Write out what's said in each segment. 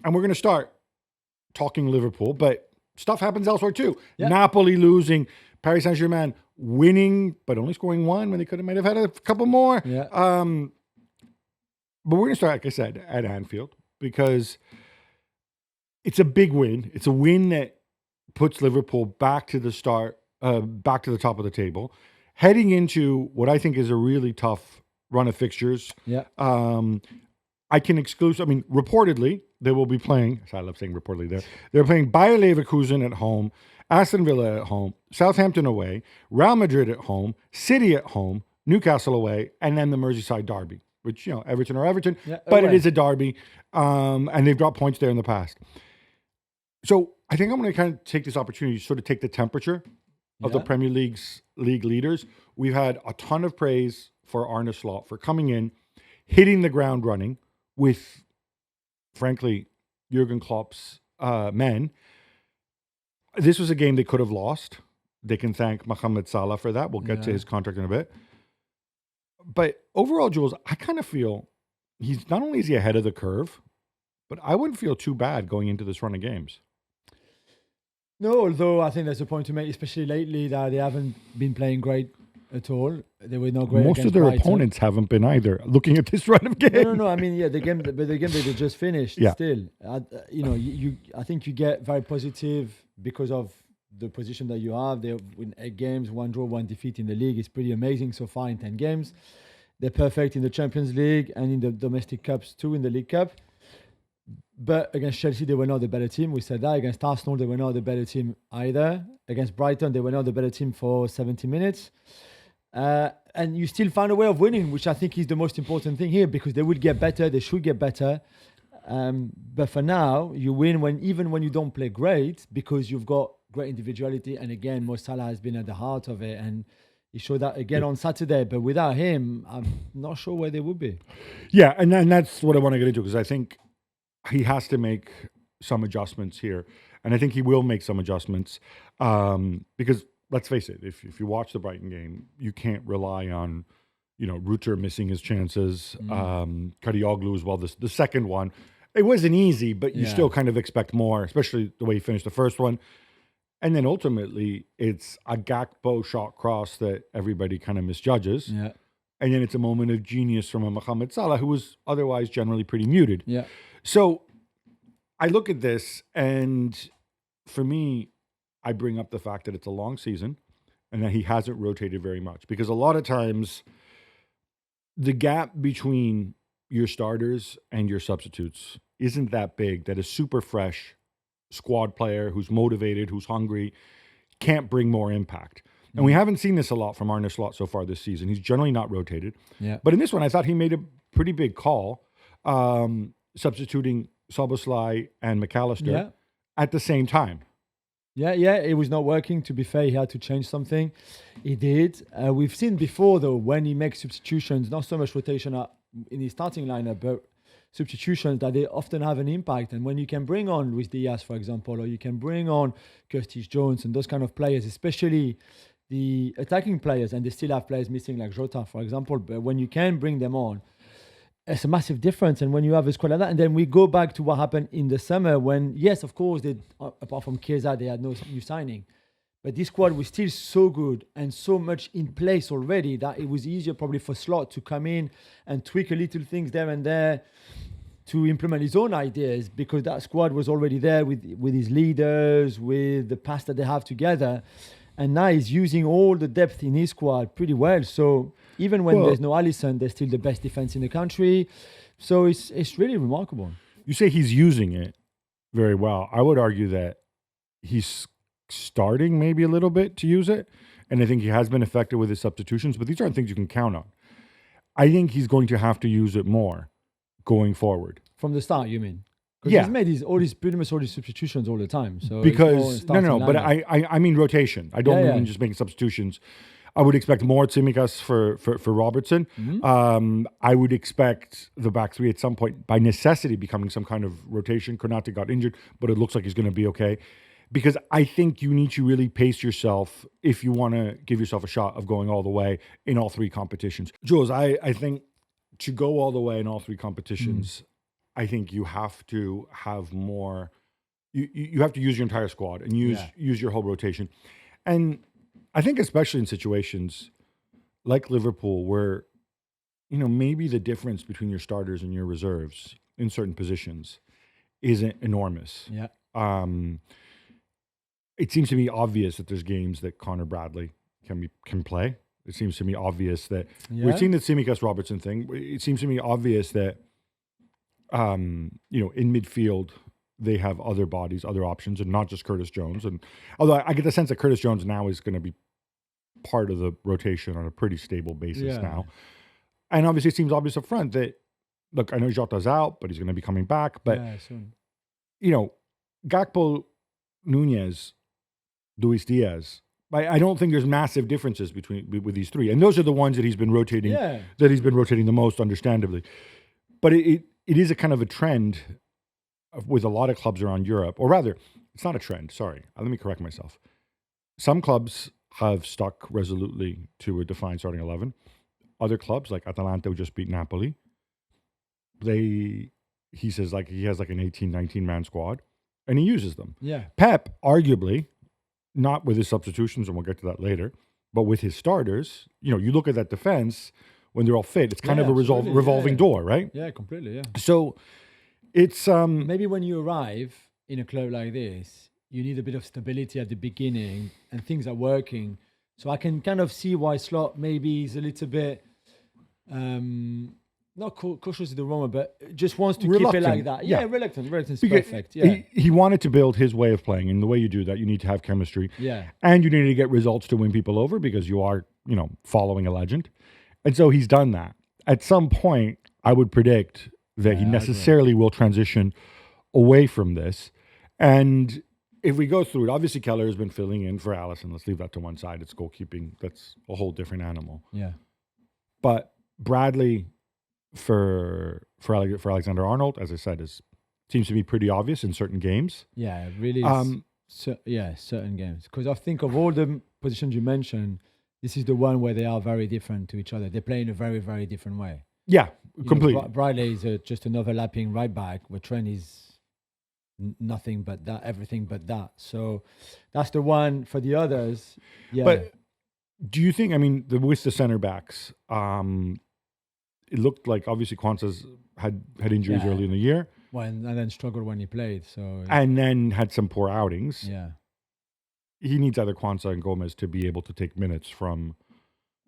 And we're going to start talking Liverpool, but stuff happens elsewhere too. Yeah. Napoli losing, Paris Saint-Germain winning, but only scoring one when they might have had a couple more. Yeah. But we're going to start, like I said, at Anfield because it's a big win. It's a win that puts Liverpool back to the top of the table, heading into what I think is a really tough run of fixtures. Yeah. Reportedly, they will be playing, I love saying reportedly there, they're playing Bayer Leverkusen at home, Aston Villa at home, Southampton away, Real Madrid at home, City at home, Newcastle away, and then the Merseyside derby, which, Everton or Everton, but it is a derby, and they've dropped points there in the past. So I think I'm going to kind of take this opportunity to sort of take the temperature of the Premier League's league leaders. We've had a ton of praise for Arne Slot for coming in, hitting the ground running with, frankly, Jurgen Klopp's men. This was a game they could have lost. They can thank Mohamed Salah for that. We'll get to his contract in a bit. But overall, Jules, I kind of feel he's not only is he ahead of the curve, but I wouldn't feel too bad going into this run of games. No, although I think there's a point to make, especially lately, that they haven't been playing great at all. They were not great. Most of their Brighton. opponents haven't been either. Looking at this run of games. No. I mean, the game that they just finished. Yeah. Still, I think you get very positive because of the position that you have. They win 8 games, 1 draw, 1 defeat in the league. It's pretty amazing so far in 10 games. They're perfect in the Champions League and in the domestic cups too, in the League Cup. But against Chelsea, they were not the better team. We said that. Against Arsenal, they were not the better team either. Against Brighton, they were not the better team for 70 minutes. And you still found a way of winning, which I think is the most important thing here, because they will get better. They should get better. But for now, you win even when you don't play great, because you've got great individuality. And again, Mo Salah has been at the heart of it. And he showed that again on Saturday. But without him, I'm not sure where they would be. Yeah, and that's what I want to get into, because I think he has to make some adjustments here. And I think he will make some adjustments because, let's face it, if you watch the Brighton game, you can't rely on, Ruter missing his chances, Kadioglu as well, the second one. It wasn't easy, but you still kind of expect more, especially the way he finished the first one. And then ultimately, it's a Gakpo shot cross that everybody kind of misjudges. Yeah. And then it's a moment of genius from a Mohamed Salah, who was otherwise generally pretty muted. Yeah. So I look at this, and for me, I bring up the fact that it's a long season and that he hasn't rotated very much, because a lot of times the gap between your starters and your substitutes isn't that big, that a super fresh squad player who's motivated, who's hungry, can't bring more impact. And we haven't seen this a lot from Arne Slot so far this season. He's generally not rotated. Yeah. But in this one, I thought he made a pretty big call, substituting Szoboszlai and McAllister at the same time. Yeah, it was not working. To be fair, he had to change something. He did. We've seen before, though, when he makes substitutions, not so much rotation in his starting lineup, but substitutions that they often have an impact. And when you can bring on Luis Diaz, for example, or you can bring on Curtis Jones and those kind of players, especially the attacking players, and they still have players missing like Jota, for example, but when you can bring them on, it's a massive difference. And when you have a squad like that, and then we go back to what happened in the summer when, yes, of course, they, apart from Chiesa, they had no new signing. But this squad was still so good and so much in place already that it was easier probably for Slot to come in and tweak a little things there and there to implement his own ideas, because that squad was already there with his leaders, with the past that they have together. And now he's using all the depth in his squad pretty well. So even when there's no Alisson, they're still the best defense in the country. So it's really remarkable. You say he's using it very well. I would argue that he's starting maybe a little bit to use it. And I think he has been effective with his substitutions, but these aren't things you can count on. I think he's going to have to use it more going forward. From the start, you mean? Because he's made pretty much all his substitutions all the time. So because but I mean rotation. I don't mean just making substitutions. I would expect more Tsimikas for Robertson. Mm-hmm. I would expect the back three at some point, by necessity, becoming some kind of rotation. Konate got injured, but it looks like he's going to be okay. Because I think you need to really pace yourself if you want to give yourself a shot of going all the way in all three competitions. Jules, I think to go all the way in all three competitions, I think you have to have more. You have to use your entire squad and use your whole rotation, and I think especially in situations like Liverpool where maybe the difference between your starters and your reserves in certain positions isn't enormous. Yeah. It seems to me obvious that there's games that Connor Bradley can play. It seems to me obvious that we've seen the Tsimikas Robertson thing. It seems to me obvious that in midfield they have other bodies, other options, and not just Curtis Jones. And although I get the sense that Curtis Jones now is going to be part of the rotation on a pretty stable basis now. And obviously it seems obvious up front that, look, I know Jota's out, but he's going to be coming back. But, soon. Gakpo, Nunez, Luis Diaz, I don't think there's massive differences with these three. And those are the ones that he's been rotating, the most, understandably. But it is a kind of a trend with a lot of clubs around Europe. Or rather, it's not a trend. Sorry. Let me correct myself. Some clubs have stuck resolutely to a defined starting 11. Other clubs, like Atalanta, who just beat Napoli, he says he has an 18, 19-man squad, and he uses them. Yeah. Pep, arguably, not with his substitutions, and we'll get to that later, but with his starters, you look at that defense, when they're all fit, it's kind of a revolving door, right? Yeah, completely, yeah. So it's... maybe when you arrive in a club like this, you need a bit of stability at the beginning, and things are working. So I can kind of see why Slot maybe is a little bit... not cautious of the Roma, but just wants to keep it like that. Yeah, reluctant. Reluctant's perfect. Yeah. He wanted to build his way of playing, and the way you do that, you need to have chemistry. Yeah. And you need to get results to win people over because you are, following a legend. And so he's done that. At some point, I would predict that he necessarily will transition away from this. And if we go through it, obviously Keller has been filling in for Allison. Let's leave that to one side. It's goalkeeping. That's a whole different animal. Yeah. But Bradley for Alexander Arnold, as I said, seems to be pretty obvious in certain games. Yeah, it really is. Certain games. Because I think of all the positions you mentioned, this is the one where they are very different to each other. They play in a very, very different way. Yeah, completely. Bradley is just an overlapping right back, where Trent is nothing but that, everything but that. So that's the one for the others. Yeah. But do you think, with the center backs, it looked like obviously Kwanzaa's had injuries early in the year. And then struggled when he played. And then had some poor outings. Yeah. He needs either Kwanzaa and Gomez to be able to take minutes from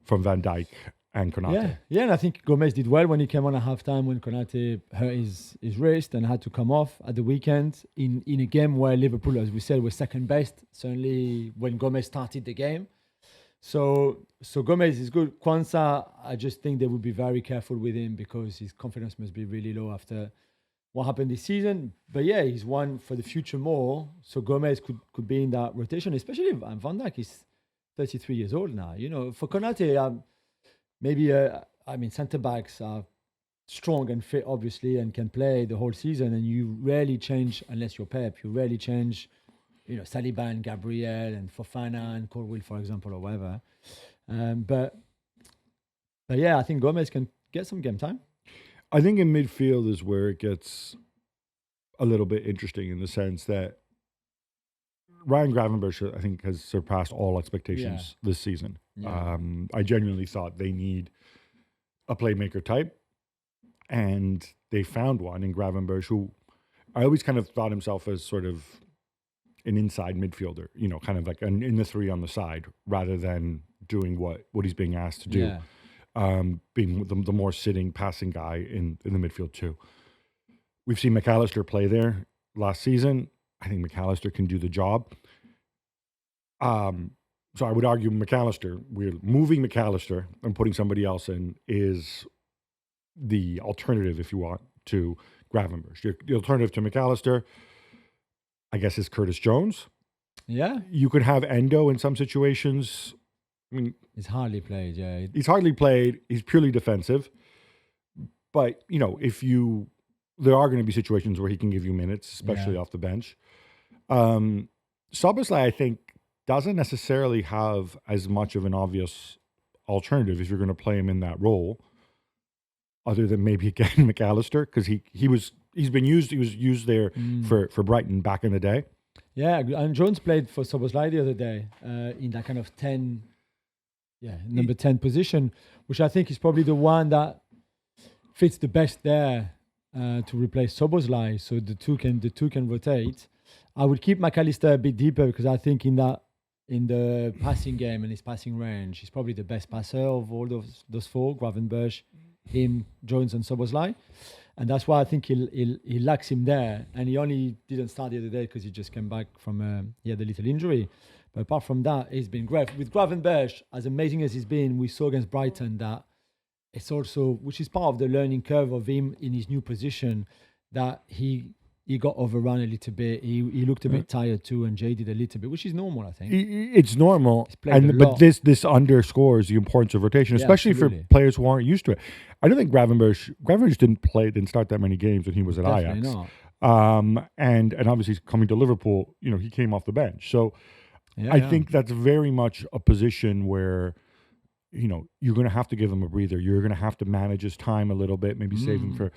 Van Dijk and Konate. Yeah, and I think Gomez did well when he came on at halftime when Konate hurt his wrist and had to come off at the weekend in a game where Liverpool, as we said, was second best, certainly when Gomez started the game. So Gomez is good. Kwanzaa, I just think they would be very careful with him because his confidence must be really low after what happened this season. But yeah, he's one for the future more. So Gomez could be in that rotation, especially Van Dijk is 33 years old now. For Konate, maybe, centre backs are strong and fit, obviously, and can play the whole season. And you rarely change, unless you're Pep, you rarely change, Saliba and Gabriel and Fofana and Colwill, for example, or whatever. But yeah, I think Gomez can get some game time. I think in midfield is where it gets a little bit interesting in the sense that Ryan Gravenberch, I think, has surpassed all expectations this season. Yeah. I genuinely thought they need a playmaker type, and they found one in Gravenberch, who I always kind of thought himself as sort of an inside midfielder, kind of like in the three on the side, rather than doing what he's being asked to do. Yeah. Being the more sitting, passing guy in the midfield too. We've seen McAllister play there last season. I think McAllister can do the job. So I would argue we're moving McAllister and putting somebody else in is the alternative, if you want, to Gravenberch. The alternative to McAllister, I guess, is Curtis Jones. Yeah. You could have Endo in some situations. He's hardly played, yeah. He's hardly played. He's purely defensive. But, there are going to be situations where he can give you minutes, especially off the bench. Szoboszlai, I think, doesn't necessarily have as much of an obvious alternative if you're going to play him in that role, other than maybe, again, McAllister, because he was he's been used. He was used there for Brighton back in the day. Yeah, and Jones played for Szoboszlai the other day in that kind of number 10 position, which I think is probably the one that fits the best there to replace Szoboszlai. So the two can rotate. I would keep McAllister a bit deeper because I think in the passing game and his passing range, he's probably the best passer of all those four: Gravenberch, him, Jones, and Szoboszlai. And that's why I think he lacks him there. And he only didn't start the other day because he just came back from he had a little injury. But apart from that, he's been great. With Gravenberch, as amazing as he's been, we saw against Brighton that it's also, which is part of the learning curve of him in his new position, that he got overrun a little bit. He looked a bit tired too and jaded a little bit, which is normal, I think. It's normal. But this underscores the importance of rotation, especially for players who aren't used to it. I don't think Gravenberch didn't start that many games when he was at Definitely Ajax. Not. And obviously coming to Liverpool, he came off the bench. So I think that's very much a position where, you're going to have to give him a breather. You're going to have to manage his time a little bit, maybe save him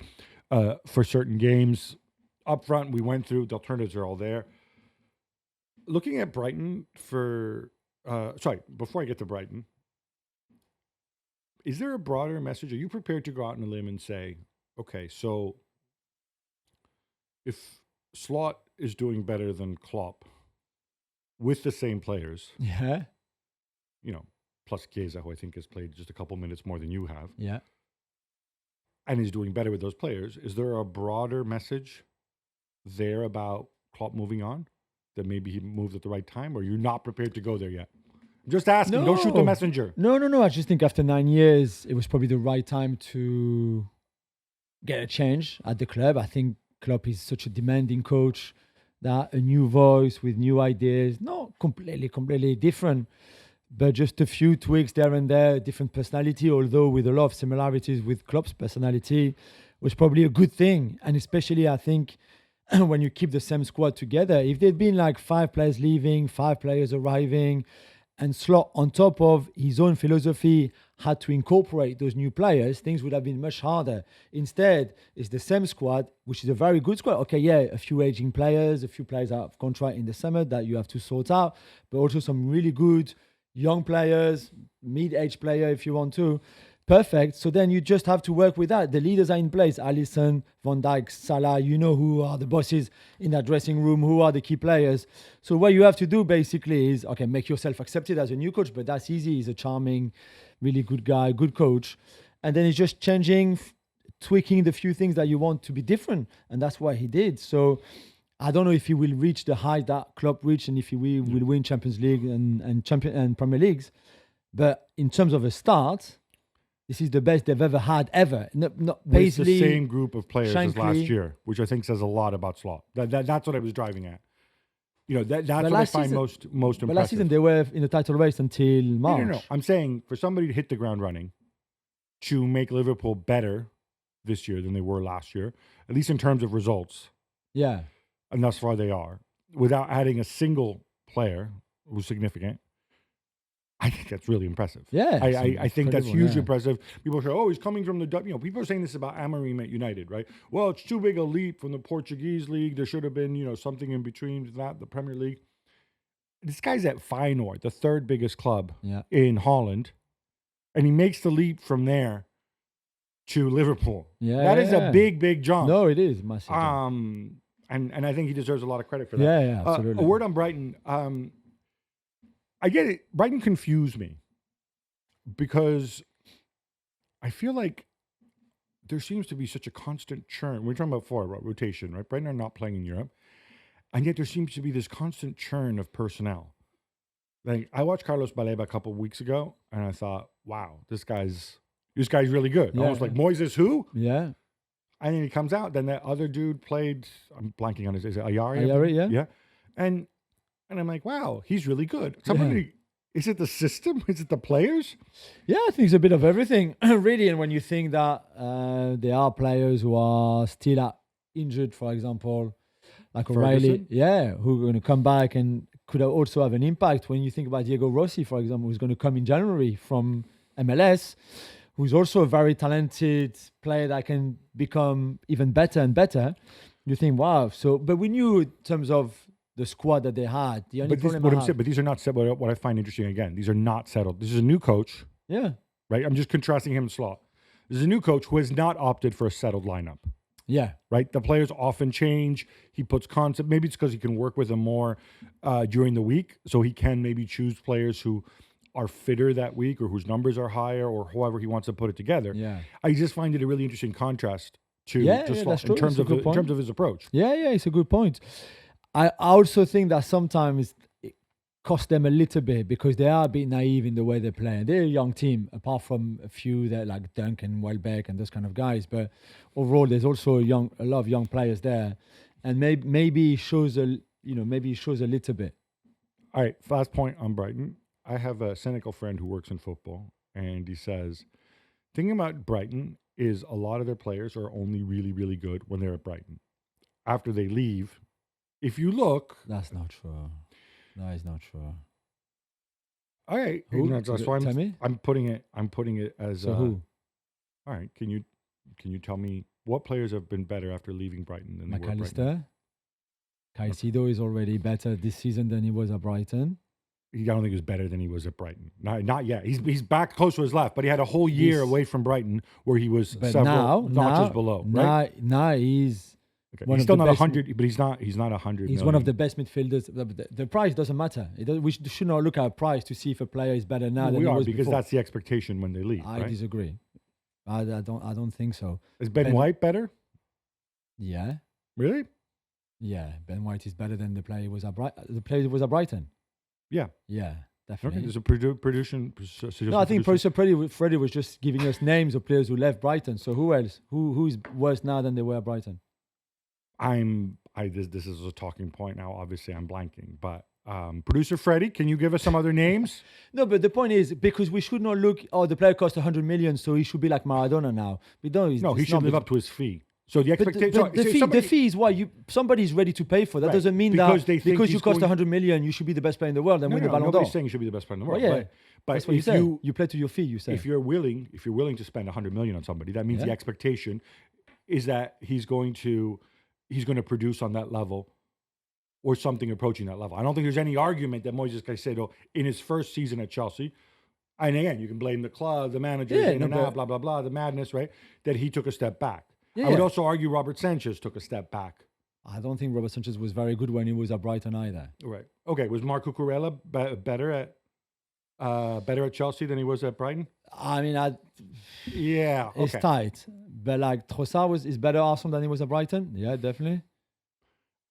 for certain games. Up front, we went through, the alternatives are all there. Looking at Brighton before I get to Brighton, is there a broader message? Are you prepared to go out on a limb and say, okay, so if Slot is doing better than Klopp with the same players, plus Chiesa, who I think has played just a couple minutes more than you have, and is doing better with those players, is there a broader message there about Klopp moving on, that maybe he moved at the right time, or you're not prepared to go there yet? Just asking. Don't shoot the messenger. No. I just think after 9 years, it was probably the right time to get a change at the club. I think Klopp is such a demanding coach that a new voice with new ideas, not completely different, but just a few tweaks there and there, different personality, although with a lot of similarities with Klopp's personality, was probably a good thing. And especially, I think, when you keep the same squad together, if there'd been like 5 players leaving, 5 players arriving, and Slot, on top of his own philosophy, had to incorporate those new players, things would have been much harder. Instead, it's the same squad, which is a very good squad. Okay, a few aging players, a few players out of contract in the summer that you have to sort out, but also some really good young players, mid-age player if you want to. Perfect. So then you just have to work with that. The leaders are in place. Alisson, Van Dijk, Salah, who are the bosses in that dressing room, who are the key players. So what you have to do basically is, make yourself accepted as a new coach, but that's easy. He's a charming, really good guy, good coach. And then it's just changing, tweaking the few things that you want to be different. And that's what he did. So I don't know if he will reach the height that Klopp reached and if he will win Champions League and Premier Leagues. But in terms of a start, this is the best they've ever had, ever. Not it's the same group of players as last year, which I think says a lot about Slot. That's what I was driving at. That's what I find most impressive. But last season they were in the title race until March. No. I'm saying for somebody to hit the ground running, to make Liverpool better this year than they were last year, at least in terms of results. Yeah. And thus far they are, without adding a single player who's significant. I think that's really impressive. Yeah, I think that's hugely impressive. People say, he's coming from the... people are saying this about Amorim at United, right? Well, it's too big a leap from the Portuguese league. There should have been, something in between that, the Premier League. This guy's at Feyenoord, the 3rd biggest club in Holland, and he makes the leap from there to Liverpool. That is a big jump. No, it is massive. And I think he deserves a lot of credit for that. Yeah, absolutely. A word on Brighton. I get it. Brighton confused me because I feel like there seems to be such a constant churn. We're talking about rotation, right? Brighton are not playing in Europe, and yet there seems to be this constant churn of personnel. Like I watched Carlos Baleba a couple of weeks ago, and I thought, "Wow, this guy's really good." Almost like Moises, who? Yeah. And then he comes out. Then that other dude played. I'm blanking on his. Is it Ayari? Ayari, yeah. And I'm like, wow, he's really good. Is it the system? Is it the players? Yeah, I think it's a bit of everything, really. And when you think that there are players who are still injured, for example, like O'Reilly, who are going to come back and could also have an impact. When you think about Diego Rossi, for example, who's going to come in January from MLS, who's also a very talented player that can become even better and better, you think, wow. So, but we knew in terms of the squad that they had. The only problem but these are not settled. What I find interesting again, these are not settled. This is a new coach, yeah, right? I'm just contrasting him and Slot. This is a new coach who has not opted for a settled lineup. yeah, Right, the players often change. He puts concept. Maybe it's because he can work with them more during the week, so he can maybe choose players who are fitter that week or whose numbers are higher or however he wants to put it together. yeah. I just find it a really interesting contrast to That's Slot true. in terms It's a good point. of his approach. Yeah, it's a good point. I also think that sometimes it costs them a little bit because they are a bit naive in the way they play. They're a young team, apart from a few that like Duncan, Welbeck, and those kind of guys. But overall, there's also a lot of young players there, and maybe it shows a little bit. All right, last point on Brighton. I have a cynical friend who works in football, and he says, thing about Brighton is a lot of their players are only really, really good when they're at Brighton. After they leave, if you look, That's not true. That is not true. all right, Who? that's why Tell me. I'm putting it as So who? All right, can you tell me what players have been better after leaving Brighton than they were at Brighton? McAllister. Caicedo is already better this season than he was at Brighton. I don't think he was better than he was at Brighton. Not yet. He's back close to his left, but he had a whole year This- away from Brighton where he was But several notches now, below. Right? now he's Okay. one He's of still the not best- 100, but he's not 100. He's one of the best midfielders. The price doesn't matter. We should not look at price to see if a player is better now than we he are was because before. that's the expectation when they leave. I right? disagree. I don't think so. Is Ben Ben- White better? Yeah, Really? yeah. Ben White is better than the player who was at Brighton. Yeah. Yeah, Okay. definitely. There's a production. No, I think Producer Freddie was just giving us names of players who left Brighton. So who else? Who is worse now than they were at Brighton? This is a talking point now. Obviously, I'm blanking, but producer Freddie, can you give us some other names? No, but the point is because we should not look. Oh, the player cost 100 million, so he should be like Maradona now. We don't. No, he should live up to his fee. So the But expectation. the fee is what somebody's ready to pay for. That Right, doesn't mean because that they think because you he's cost going- 100 million, you should be the best player in the world and win the Ballon d'Or. nobody's saying he should be the best player in the world. Well, yeah. But That's what you if say. you You play to your fee. You say. if you're willing to spend 100 million on somebody, that means the Yeah. expectation is that he's going to produce on that level or something approaching that level. I don't think there's any argument that Moises Caicedo in his first season at Chelsea, and again, you can blame the club, the manager, Yeah, in and no, out, blah, blah, blah, the madness, right? That he took a step back. Yeah, I would yeah. also argue Robert Sanchez took a step back. I don't think Robert Sanchez was very good when he was at Brighton either. Right. Okay. Was Marco Cucurella better at Chelsea than he was at Brighton? I mean, Yeah. it's Okay. tight. But like Trossard is better at Arsenal than he was at Brighton. Yeah, definitely.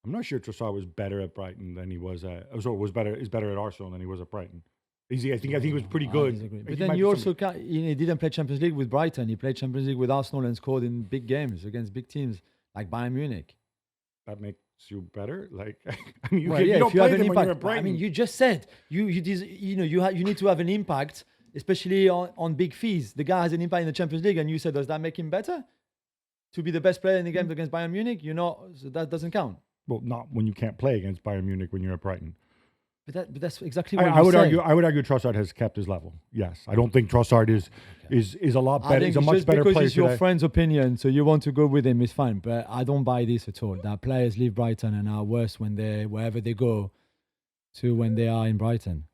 I'm not sure Trossard was better at Brighton than he was at. Is better at Arsenal than he was at Brighton. I think he was pretty I good. disagree. He But might then be you somebody- also he didn't play Champions League with Brighton. He played Champions League with Arsenal and scored in big games against big teams like Bayern Munich. that makes you better. Like, I mean, you, Well, you yeah, don't if you have play an them when you're at impact. I Brighton. mean, you just said you need to have an impact, especially on big fees. The guy has an impact in the Champions League, and you said, does that make him better to be the best player in the game against Bayern Munich? So that doesn't count. Well, not when you can't play against Bayern Munich when you're at Brighton. But that's exactly what I you would said. argue. I would argue Trossard has kept his level. Yes, I don't think Trossard is a lot I better. think He's a it's much just better because player it's your today. friend's opinion, so you want to go with him, it's fine. But I don't buy this at all. That players leave Brighton and are worse wherever they go to when they are in Brighton.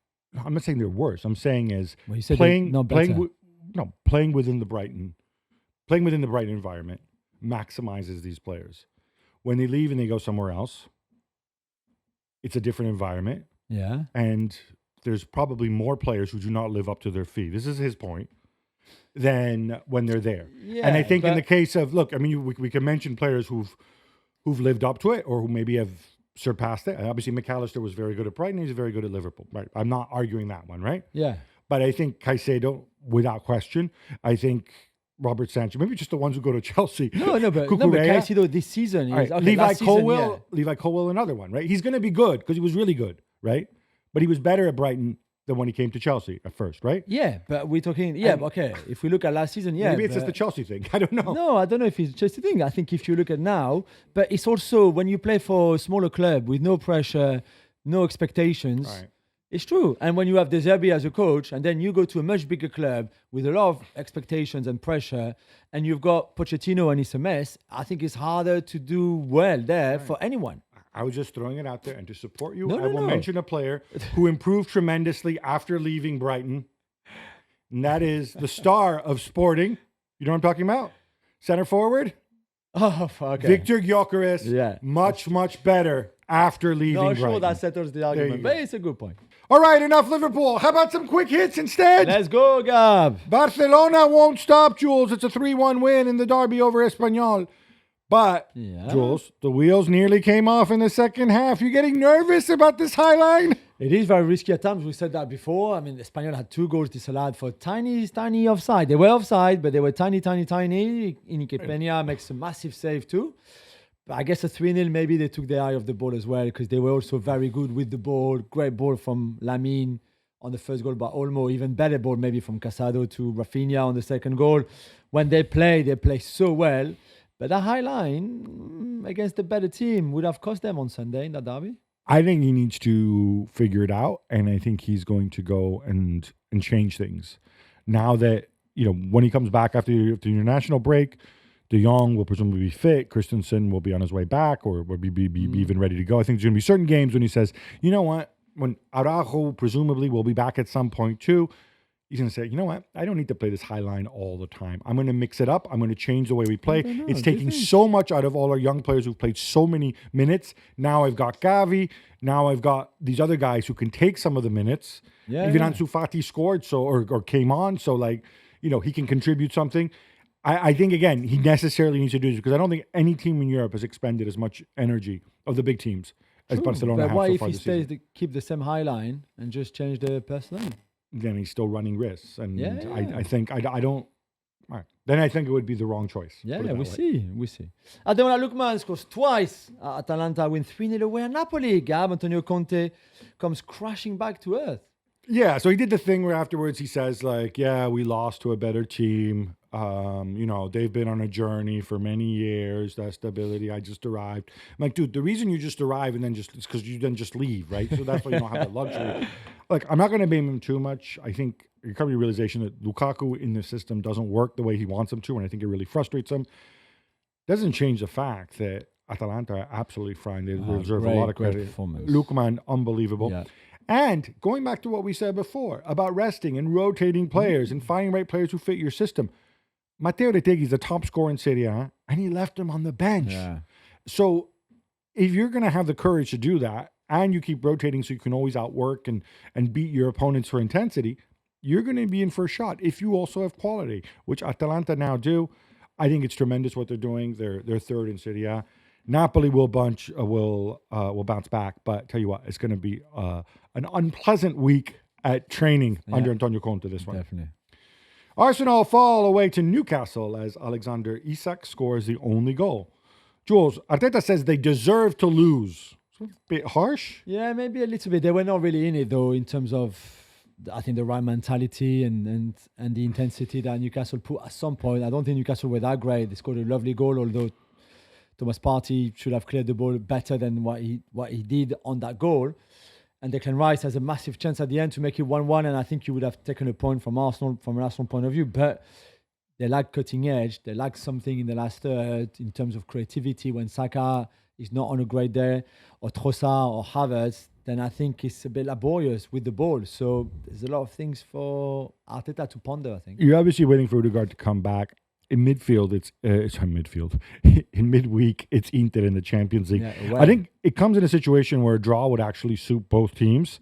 I'm not saying they're worse. I'm saying is Well, you said they're not better. playing within the Brighton environment maximizes these players. When they leave and they go somewhere else, it's a different environment, Yeah. and there's probably more players who do not live up to their fee. This is his point. Than when they're there, and I think in the case of we can mention players who've lived up to it or who maybe have surpassed it. And obviously, McAllister was very good at Brighton. He's very good at Liverpool. Right, I'm not arguing that one. Right. Yeah. But I think Caicedo, without question, I think Robert Sanchez, maybe just the ones who go to Chelsea. But Cucurella. Caicedo this season All is right, okay, Levi last season, Colwill, another one, right? He's going to be good because he was really good, right? But he was better at Brighton than when he came to Chelsea at first, right? Yeah, but we're talking. Yeah, okay. If we look at last season, yeah. Maybe it's just the Chelsea thing. I don't know. No, I don't know if it's just a thing. I think if you look at now, but it's also when you play for a smaller club with no pressure, no expectations. Right. It's true. And when you have De Zerbi as a coach, and then you go to a much bigger club with a lot of expectations and pressure, and you've got Pochettino and it's a mess, I think it's harder to do well there for anyone. I was just throwing it out there, and to support you, No, I will mention a player who improved tremendously after leaving Brighton, and that is the star of Sporting. You know what I'm talking about? Center forward, Oh, okay. Victor Gyökeres. Yeah. Much better after leaving No, Brighton. sure, that settles the argument, you but go. it's a good point. All right, enough Liverpool. How about some quick hits instead? Let's go, Gab. Barcelona won't stop, Jules. It's a 3-1 win in the derby over Espanyol. But, Yeah. Jules, the wheels nearly came off in the second half. You getting nervous about this high line? It is very risky at times. We said that before. I mean, Espanyol had 2 goals disallowed for tiny offside. They were offside, but they were tiny. Inique Peña makes a massive save too. But I guess a 3-0, maybe they took their eye off the ball as well because they were also very good with the ball. Great ball from Lamine on the first goal by Olmo. Even better ball maybe from Casado to Rafinha on the second goal. When they play so well. But that high line against the better team would have cost them on Sunday in that derby. I think he needs to figure it out, and I think he's going to go and change things. Now that, when he comes back after the international break, De Jong will presumably be fit. Christensen will be on his way back or will be even ready to go. I think there's going to be certain games when he says, you know what, when Araujo presumably will be back at some point too, he's going to say, you know what, I don't need to play this high line all the time. I'm going to mix it up. I'm going to change the way we play. It's taking so much out of all our young players who've played so many minutes. Now I've got Gavi. Now I've got these other guys who can take some of the minutes. Even Ansu Fati scored or came on. So, he can contribute something. I think, again, he necessarily needs to do this because I don't think any team in Europe has expended as much energy of the big teams as Barcelona But have why so if far he this stays season. keep the same high line and just change the personnel? Then he's still running risks. And Yeah. I think, I don't, all right. Then I think it would be the wrong choice. Yeah, Put it that we way. see. Ademola Lookman scores twice. Atalanta win 3-0 away at Napoli. Gab, Antonio Conte comes crashing back to earth. Yeah, so he did the thing where afterwards he says, we lost to a better team. They've been on a journey for many years. That stability, I just arrived. I'm like, dude, the reason you just arrive and then it's because you then just leave, right? So that's why you don't have the luxury. I'm not going to blame him too much. I think you come to the realization that Lukaku in the system doesn't work the way he wants him to, and I think it really frustrates him. Doesn't change the fact that Atalanta are absolutely fine. They deserve a lot of credit. Performance. Lookman, unbelievable. Yeah. And going back to what we said before about resting and rotating players and finding right players who fit your system. Matteo Retegui is the top scorer in Serie A, and he left him on the bench. Yeah. So if you're going to have the courage to do that, and you keep rotating so you can always outwork and beat your opponents for intensity, you're going to be in for a shot if you also have quality, which Atalanta now do. I think it's tremendous what they're doing. They're third in Serie A. Napoli will bounce back, but tell you what, it's going to be an unpleasant week at training under Antonio Conte this one. Definitely. Arsenal fall away to Newcastle as Alexander Isak scores the only goal. Jules, Arteta says they deserve to lose. It's a bit harsh. Yeah, maybe a little bit. They were not really in it though, in terms of, I think, the right mentality and the intensity that Newcastle put at some point. I don't think Newcastle were that great. They scored a lovely goal, although Thomas Partey should have cleared the ball better than what he did on that goal. And Declan Rice has a massive chance at the end to make it 1-1, and I think you would have taken a point from Arsenal from an Arsenal point of view. But they lack cutting edge. They lack something in the last third in terms of creativity. When Saka is not on a great day, or Trossard or Havertz, then I think it's a bit laborious with the ball. So there's a lot of things for Arteta to ponder, I think. You're obviously waiting for Odegaard to come back. In midfield, it's midfield. In midweek, it's Inter in the Champions League. Yeah, well. I think it comes in a situation where a draw would actually suit both teams.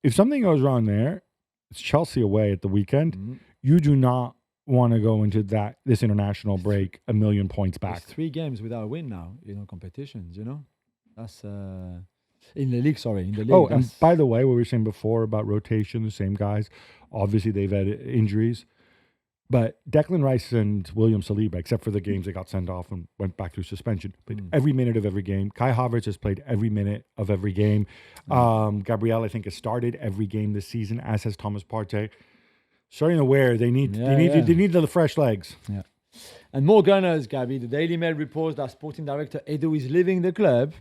If something goes wrong there, it's Chelsea away at the weekend. Mm-hmm. You do not want to go into this international break a million points back. There's 3 games without a win now, competitions, That's in the league, sorry. In the league. Oh, and by the way, what we were saying before about rotation, the same guys, obviously they've had injuries. But Declan Rice and William Saliba, except for the games they got sent off and went back through suspension, played every minute of every game. Kai Havertz has played every minute of every game. Gabriel, I think, has started every game this season, as has Thomas Partey. Starting to wear, they need the fresh legs. Yeah. And more Gunners, Gabby. The Daily Mail reports that sporting director Edu is leaving the club.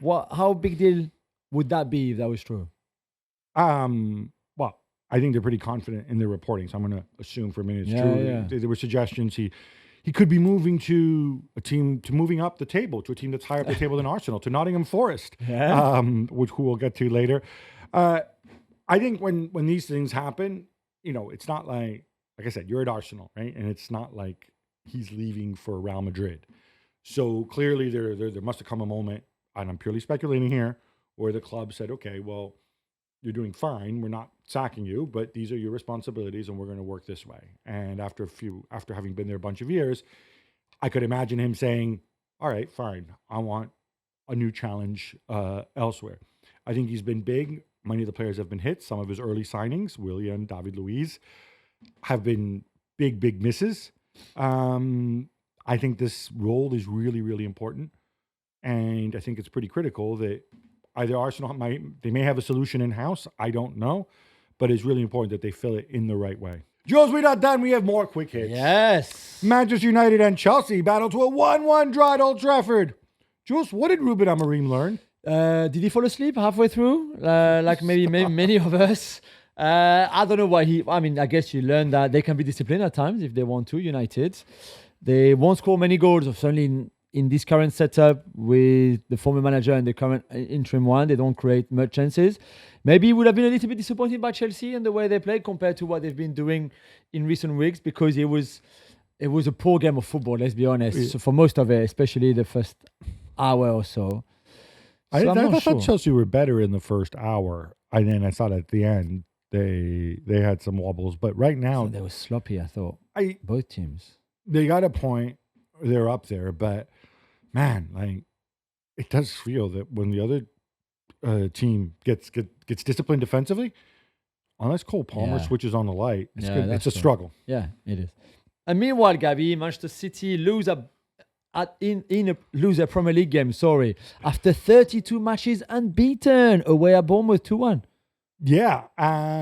How big deal would that be if that was true? Well, I think they're pretty confident in their reporting, so I'm going to assume for a minute it's true. Yeah. There were suggestions he could be moving to moving up the table to a team that's higher up the table than Arsenal, to Nottingham Forest, who we'll get to later. I think when these things happen, it's not like I said, you're at Arsenal, right? And it's not like he's leaving for Real Madrid. So clearly there must have come a moment, and I'm purely speculating here, where the club said, okay, well, you're doing fine. We're not sacking you, but these are your responsibilities, and we're going to work this way. And after having been there a bunch of years, I could imagine him saying, all right, fine. I want a new challenge elsewhere. I think he's been big. Many of the players have been hit. Some of his early signings, Willian, David Luiz, have been big misses. I think this role is really, really important. And I think it's pretty critical that either Arsenal they may have a solution in-house. I don't know. But it's really important that they fill it in the right way. Jules, we're not done. We have more quick hits. Yes. Manchester United and Chelsea battle to a 1-1 draw at Old Trafford. Jules, what did Ruben Amorim learn? Did he fall asleep halfway through? Like maybe many of us. I don't know why I guess you learn that they can be disciplined at times if they want to, United. They won't score many goals, certainly in this current setup with the former manager and the current interim one. They don't create much chances. Maybe he would have been a little bit disappointed by Chelsea and the way they played compared to what they've been doing in recent weeks, because it was a poor game of football, let's be honest. Yeah. So for most of it, especially the first hour or so. I thought Chelsea were better in the first hour. And then I thought at the end they had some wobbles. But right now... So they were sloppy, I thought. Both teams. They got a point. They're up there. But, man, it does feel that when the other team gets disciplined defensively, unless Cole Palmer switches on the light, it's a struggle. Yeah, it is. And meanwhile, Gabi, Manchester City lose a Premier League game, after 32 matches unbeaten away at Bournemouth 2-1. Yeah.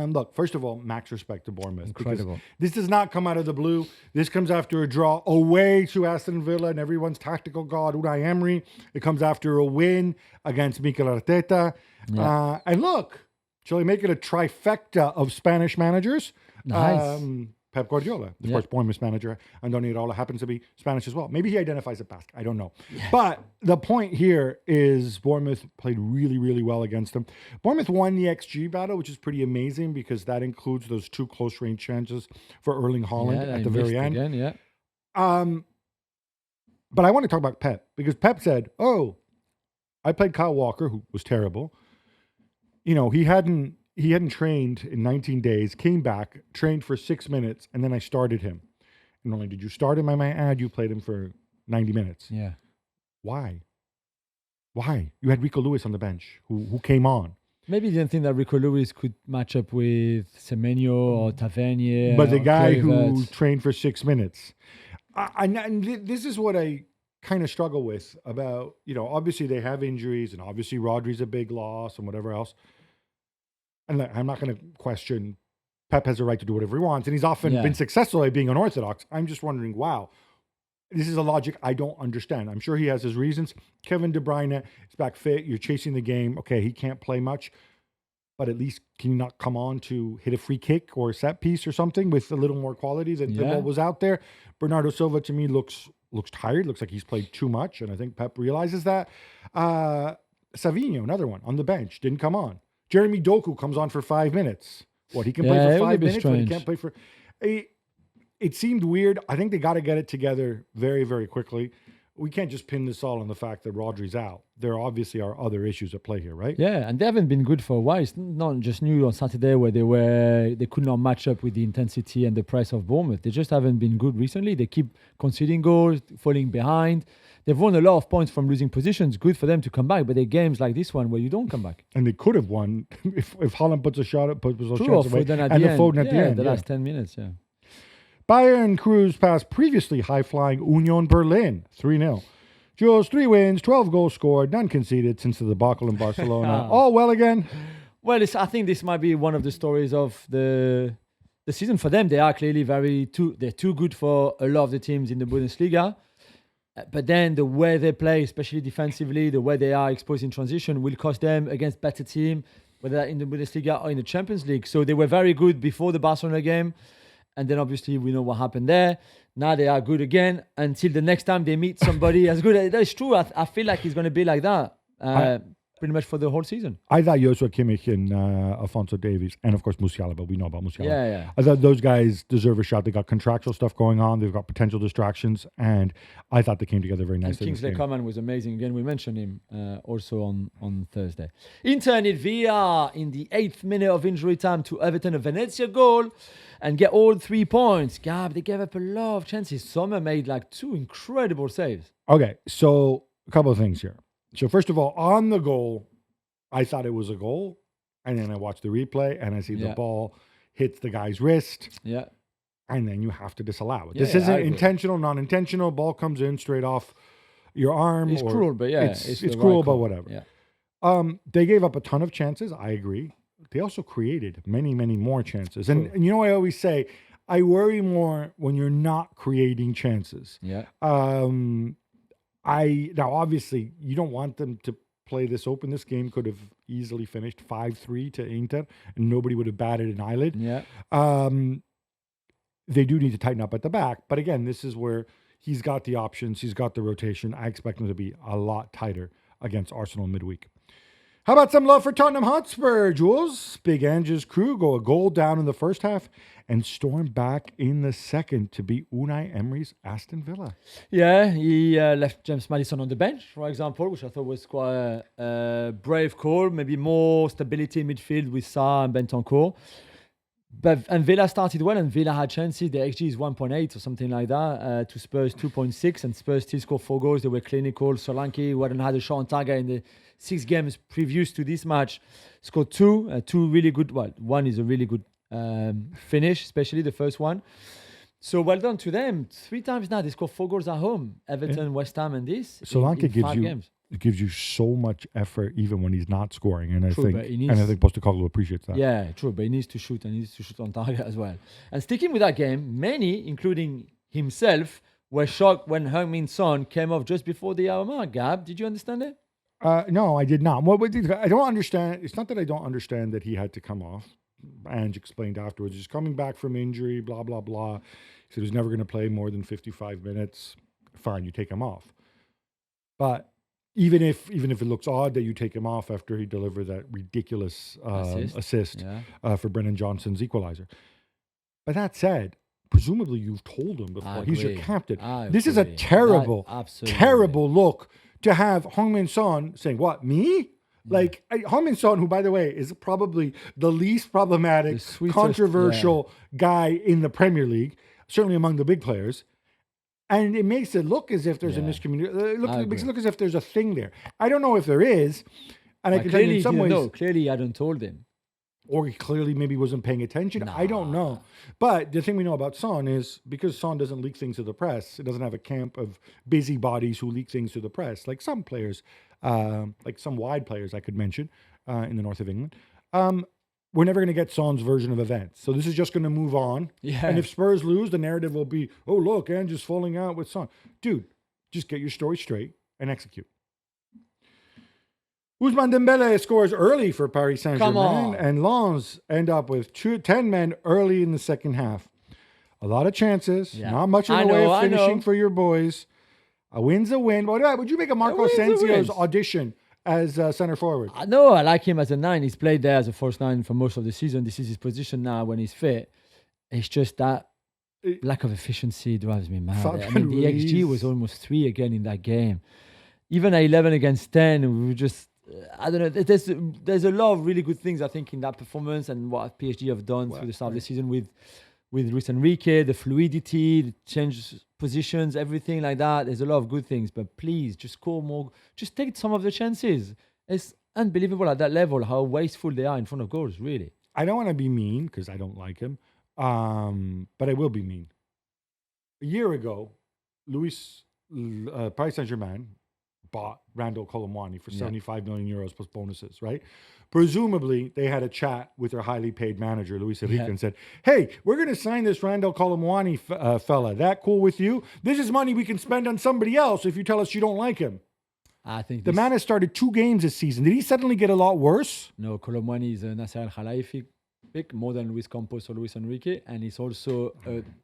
Look, first of all, max respect to Bournemouth. Incredible. This does not come out of the blue. This comes after a draw away to Aston Villa and everyone's tactical god, Unai Emery. It comes after a win against Mikel Arteta. Yeah. And look, shall we make it a trifecta of Spanish managers? Nice. Pep Guardiola, of course, Bournemouth manager. Andoni Iraola happens to be Spanish as well. Maybe he identifies as Basque. I don't know. Yeah. But the point here is Bournemouth played really, really well against them. Bournemouth won the XG battle, which is pretty amazing because that includes those 2 close-range chances for Erling Haaland at the very end. Again, but I want to talk about Pep because Pep said, I played Kyle Walker, who was terrible. He hadn't trained in 19 days, came back, trained for 6 minutes, and then I started him. And not only did you start him, I might add, you played him for 90 minutes. Yeah. Why? You had Rico Lewis on the bench, who came on. Maybe he didn't think that Rico Lewis could match up with Semenyo or Tavernier. But the guy who trained for 6 minutes. And this is what I kind of struggle with about, obviously they have injuries, and obviously Rodri's a big loss and whatever else. And I'm not going to question Pep has a right to do whatever he wants. And he's often been successful at being unorthodox. I'm just wondering, wow, this is a logic I don't understand. I'm sure he has his reasons. Kevin De Bruyne is back fit. You're chasing the game. Okay, he can't play much. But at least can you not come on to hit a free kick or a set piece or something with a little more quality than what was out there? Bernardo Silva, to me, looks tired. Looks like he's played too much. And I think Pep realizes that. Savinho, another one, on the bench, didn't come on. Jeremy Doku comes on for 5 minutes. He can play for 5 minutes, but he can't play for... It seemed weird. I think they got to get it together very, very quickly. We can't just pin this all on the fact that Rodri's out. There obviously are other issues at play here, right? Yeah, and they haven't been good for a while. It's not just new on Saturday where they could not match up with the intensity and the press of Bournemouth. They just haven't been good recently. They keep conceding goals, falling behind. They've won a lot of points from losing positions. Good for them to come back, but there are games like this one where you don't come back. And they could have won if Haaland puts a shot up, puts those True, shots away, and the Foden at the end. The last 10 minutes, Bayern cruised past previously high-flying Union Berlin, 3-0. Jules, 3 wins, 12 goals scored, none conceded since the debacle in Barcelona. All well again? Well, I think this might be one of the stories of the season for them. They are clearly they're too good for a lot of the teams in the Bundesliga. But then the way they play, especially defensively, the way they are exposed in transition will cost them against better team. whether in the Bundesliga or in the Champions League. So they were very good before the Barcelona game. And then obviously we know what happened there. Now they are good again until the next time they meet somebody as good. That is true. I feel like it's going to be like that pretty much for the whole season. I thought Joshua Kimmich and Alphonso Davies, and of course Musiala, but we know about Musiala. Yeah. I thought those guys deserve a shot. They got contractual stuff going on. They've got potential distractions, and I thought they came together very nicely. And Kingsley Coman was amazing. Again, we mentioned him also on Thursday. Inter need VR in the 8th minute of injury time to Everton, a Venezia goal, and get all 3 points. Gab, they gave up a lot of chances. Sommer made like 2 incredible saves. Okay, so a couple of things here. So first of all, on the goal, I thought it was a goal. And then I watched the replay and I see the ball hits the guy's wrist. Yeah. And then you have to disallow it. This isn't intentional, non-intentional. Ball comes in straight off your arm. It's cruel, but it's cruel, but whatever. Yeah. They gave up a ton of chances. I agree. They also created many, many more chances. And you know, I always say, I worry more when you're not creating chances. Yeah. Now, obviously, you don't want them to play this open. This game could have easily finished 5-3 to Inter, and nobody would have batted an eyelid. Yeah. They do need to tighten up at the back. But again, this is where he's got the options. He's got the rotation. I expect him to be a lot tighter against Arsenal midweek. How about some love for Tottenham Hotspur, Jules? Big Ange's crew go a goal down in the first half and storm back in the second to beat Unai Emery's Aston Villa. Yeah, he left James Maddison on the bench, for example, which I thought was quite a brave call. Maybe more stability in midfield with Sarr and Bentancur. And Villa started well, and Villa had chances. The XG is 1.8 or something like that to Spurs 2.6, and Spurs still scored 4 goals. They were clinical. Solanke, who hadn't had a shot on target in the 6 games previous to this match, scored 2 really good. Well, one is a really good finish, especially the first one. So well done to them. 3 times now they scored 4 goals at home. Everton, West Ham, and this. Solanke games. gives you so much effort even when he's not scoring, and I think but Postecoglou appreciates that. Yeah, true, but he needs to shoot, and he needs to shoot on target as well. And sticking with that game, many, including himself, were shocked when Heung-min Son came off just before the hour mark. Gab, did you understand it? No, I did not. I don't understand. It's not that I don't understand that he had to come off. Ange explained afterwards, he's coming back from injury, blah, blah, blah. He said he's never going to play more than 55 minutes. Fine, you take him off. But even if it looks odd that you take him off after he delivered that ridiculous assist for Brennan Johnson's equalizer. But that said, presumably you've told him before he's your captain. This is a terrible look to have Heung-min Son saying, what, me? Like, Heung-min Son, who, by the way, is probably the least problematic, controversial guy in the Premier League, certainly among the big players. And it makes it look as if there's a miscommunication. It makes it look as if there's a thing there. I don't know if there is. And I can tell you in some ways. No, clearly I hadn't told him. Or he clearly maybe wasn't paying attention. I don't know. But the thing we know about Son is because Son doesn't leak things to the press, it doesn't have a camp of busybodies who leak things to the press, like some players, like some wide players I could mention in the north of England. We're never going to get Son's version of events. So this is just going to move on. Yeah. And if Spurs lose, the narrative will be, oh, look, Ange's falling out with Son. Dude, just get your story straight and execute. Ousmane Dembele scores early for Paris Saint-Germain, and Lens end up with 10 men early in the second half. A lot of chances, not much in the way of finishing for your boys. A win's a win. Would you make a Marco Asensio's audition as center forward? No, I like him as a 9. He's played there as a false 9 for most of the season. This is his position now when he's fit. It's just that lack of efficiency drives me mad. I mean, the XG was almost 3 again in that game. Even at 11 against 10, we were just... I don't know. There's a lot of really good things, I think, in that performance and what PSG have done through the start of the season with Luis Enrique, the fluidity, the change positions, everything like that. There's a lot of good things, but please just score more. Just take some of the chances. It's unbelievable at that level how wasteful they are in front of goals, really. I don't want to be mean because I don't like him, but I will be mean. A year ago, Paris Saint-Germain bought Randall Colomwani for 75 million euros plus bonuses, right? Presumably, they had a chat with their highly paid manager, Luis Enrique, and said, hey, we're going to sign this Randall Colomwani fella. That cool with you? This is money we can spend on somebody else if you tell us you don't like him. I think The man has started 2 games this season. Did he suddenly get a lot worse? No, Colomwani is a Nasser Al Khelaifi pick more than Luis Campos or Luis Enrique, and he's also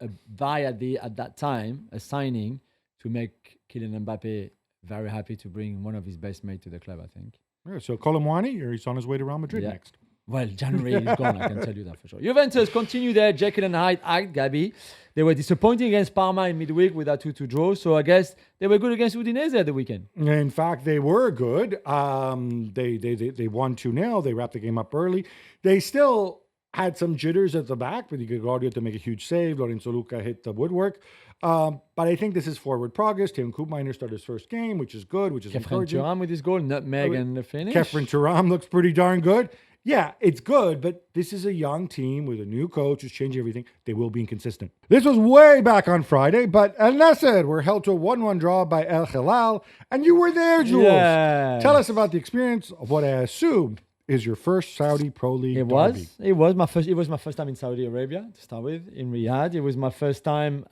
a buy at that time, a signing to make Kylian Mbappe very happy to bring one of his best mates to the club, I think. Yeah, so Colomwani, or he's on his way to Real Madrid next. Well, January is gone, I can tell you that for sure. Juventus continue their Jekyll and Hyde act, Gabi. They were disappointing against Parma in midweek with that 2-2 draw, so I guess they were good against Udinese at the weekend. In fact, they were good. They won 2-0. They wrapped the game up early. They still had some jitters at the back, but Gregorio to make a huge save. Lorenzo Luca hit the woodwork. But I think this is forward progress. Tim Koopmeiners started his first game, which is good, which is encouraging. Thuram with his goal, nutmeg and the finish. Kefren Thuram looks pretty darn good. Yeah, it's good, but this is a young team with a new coach who's changing everything. They will be inconsistent. This was way back on Friday, but El Nasser were held to a 1-1 draw by El Hilal, and you were there, Jules. Yeah. Tell us about the experience of what I assume is your first Saudi Pro League derby. It was my first time in Saudi Arabia to start with, in Riyadh. It was my first time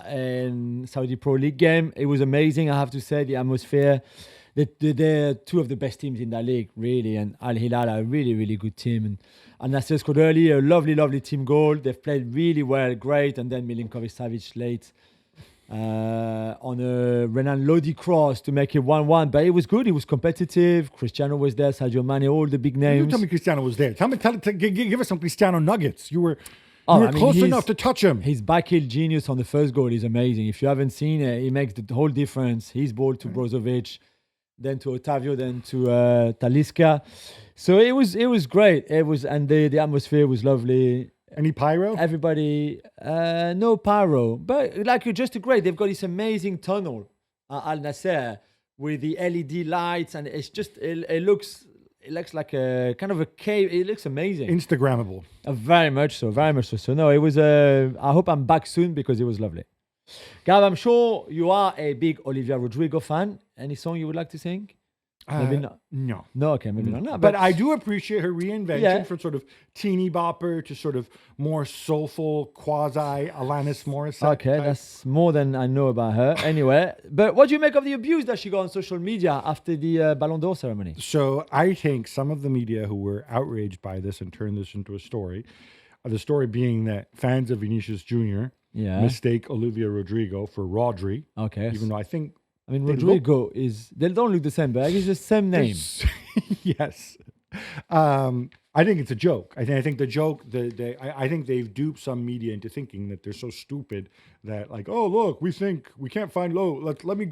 in Saudi Pro League game. It was amazing, I have to say, the atmosphere. They're two of the best teams in that league, really. And Al Hilal are a really, really good team. And Al Nassr scored early, a lovely, lovely team goal. They've played really well, great. And then Milinkovic-Savic late on a Renan Lodi cross to make it 1-1. But it was good. It was competitive. Cristiano was there, Sadio Mane, all the big names. You tell me Cristiano was there. Give us some Cristiano nuggets. You were close enough to touch him. His back heel genius on the first goal is amazing. If you haven't seen it, he makes the whole difference. His ball to Brozovic, then to Otavio, then to Talisca. So it was great. And the atmosphere was lovely. Any pyro? Everybody, no pyro, but just great. They've got this amazing tunnel at Al Nasser with the LED lights, and it's just it looks like a kind of a cave. It looks amazing. Instagrammable. Very much so. Very much so. So no, it was. I hope I'm back soon because it was lovely. Gab, I'm sure you are a big Olivia Rodrigo fan. Any song you would like to sing? Maybe not. No. No, okay, maybe not. No, but I do appreciate her reinvention from sort of teeny bopper to sort of more soulful, quasi Alanis Morissette. Okay, that's more than I know about her. Anyway, but what do you make of the abuse that she got on social media after the Ballon d'Or ceremony? So I think some of the media who were outraged by this and turned this into a story, the story being that fans of Vinicius Jr. mistake Olivia Rodrigo for Rodri. Okay. Even though I mean, Rodrigo they don't look the same, but it's the same name. Yes. I think it's a joke. I think the joke, I think they've duped some media into thinking that they're so stupid that like, oh, look, we think we can't find let me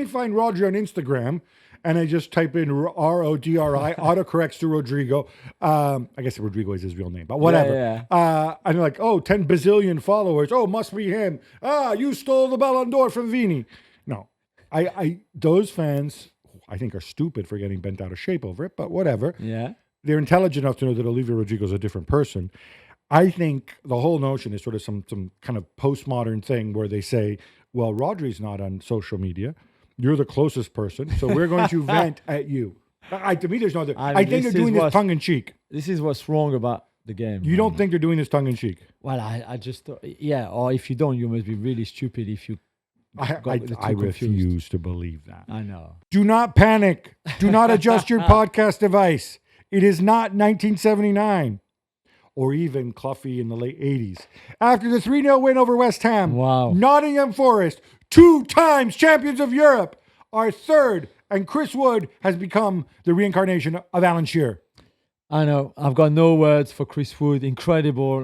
find Rodri on Instagram. And I just type in Rodri, autocorrects to Rodrigo. I guess Rodrigo is his real name, but whatever. Yeah. And they're like, oh, 10 bazillion followers. Oh, must be him. You stole the Ballon d'Or from Vini. No. Those fans, I think, are stupid for getting bent out of shape over it, but whatever. Yeah. They're intelligent enough to know that Olivia Rodrigo is a different person. I think the whole notion is sort of some kind of postmodern thing where they say, well, Rodri's not on social media. You're the closest person, so we're going to vent at you. To me, there's no other. I think they're doing this tongue-in-cheek. This is what's wrong about the game. You don't think they're doing this tongue-in-cheek? Well, I just, or if you don't, you must be really stupid if you I refuse to believe that. I know. Do not panic. Do not adjust your podcast device. It is not 1979 or even Cloughie in the late 80s. After the 3-0 win over West Ham, Nottingham Forest, 2 times champions of Europe, are third, and Chris Wood has become the reincarnation of Alan Shearer. I know. I've got no words for Chris Wood. Incredible.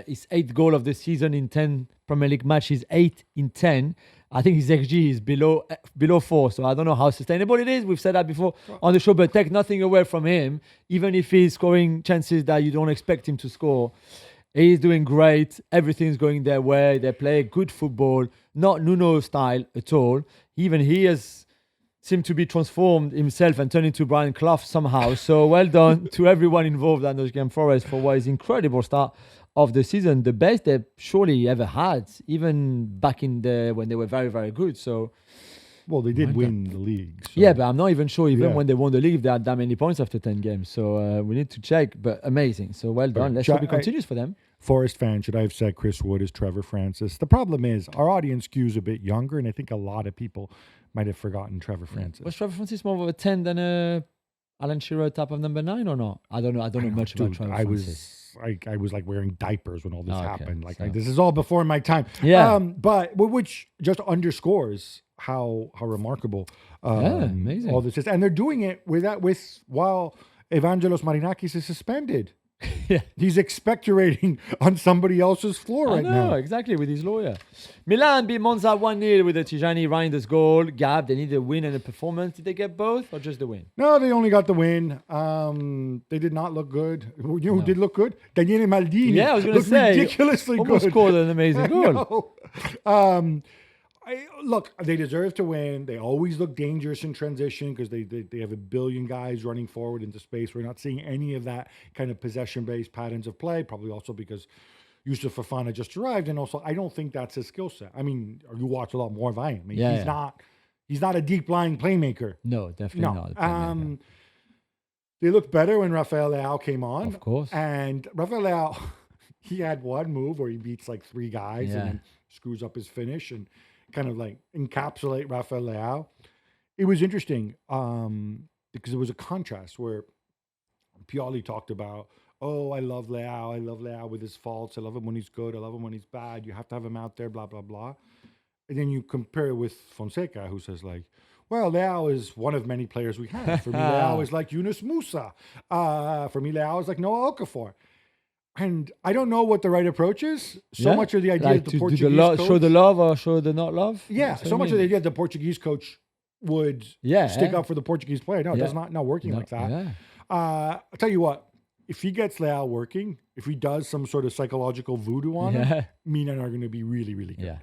His 8th goal of the season in 10 Premier League matches, 8 in 10. I think his XG is below 4, so I don't know how sustainable it is. We've said that before on the show, but take nothing away from him. Even if he's scoring chances that you don't expect him to score, he's doing great. Everything's going their way. They play good football, not Nuno style at all. Even he has seemed to be transformed himself and turned into Brian Clough somehow. So well done to everyone involved at Nottingham Forest for what is incredible start of the season, the best they've surely ever had, even back in when they were very, very good. So, well, they did win the league. So. Yeah, but I'm not even sure when they won the league, they had that many points after 10 games. So we need to check. But amazing. So well done. Let's hope it continues for them. Forest fan, should I have said Chris Wood is Trevor Francis? The problem is our audience skews a bit younger, and I think a lot of people might have forgotten Trevor Francis. Was Trevor Francis more of a 10 than a Alan Shearer type of number 9 or not? I don't know. I don't know much about Trevor Francis. I was like wearing diapers when all this happened. Like, so. this is all before my time. Yeah. But which just underscores how remarkable amazing. all this is. And they're doing it while Evangelos Marinakis is suspended. Yeah. He's expectorating on somebody else's floor right now. Exactly, with his lawyer. Milan beat Monza 1-0 with a Tijani Reinders goal. Gab, they need a win and a performance. Did they get both or just the win? No, they only got the win. They did not look good. You know who did look good? Daniele Maldini. Yeah, I was going to say. Ridiculously almost good. scored an amazing goal. Look, they deserve to win. They always look dangerous in transition because they have a billion guys running forward into space. We're not seeing any of that kind of possession-based patterns of play, probably also because Yusuf Fofana just arrived. And also, I don't think that's his skill set. I mean, you watch a lot more of him. I mean, he's not a deep-lying playmaker. No, definitely not. They looked better when Rafael Leao came on. Of course. And Rafael Leao, he had one move where he beats like 3 guys and then screws up his finish and kind of like encapsulate Rafael Leao. It was interesting because there was a contrast where Pioli talked about, I love Leao. I love Leao with his faults. I love him when he's good. I love him when he's bad. You have to have him out there, blah, blah, blah. And then you compare it with Fonseca, who says like, well, Leao is one of many players we have. For me, Leao is like Yunus Musa. For me, Leao is like Noah Okafor. And I don't know what the right approach is. So much of the idea like that the Portuguese coach... show the love or show the not love? Yeah, so much of the idea that the Portuguese coach would stick up for the Portuguese player. No, it's not working like that. Yeah. I'll tell you what, if he gets Leao working, if he does some sort of psychological voodoo on him, Milan are going to be really, really good. Yeah.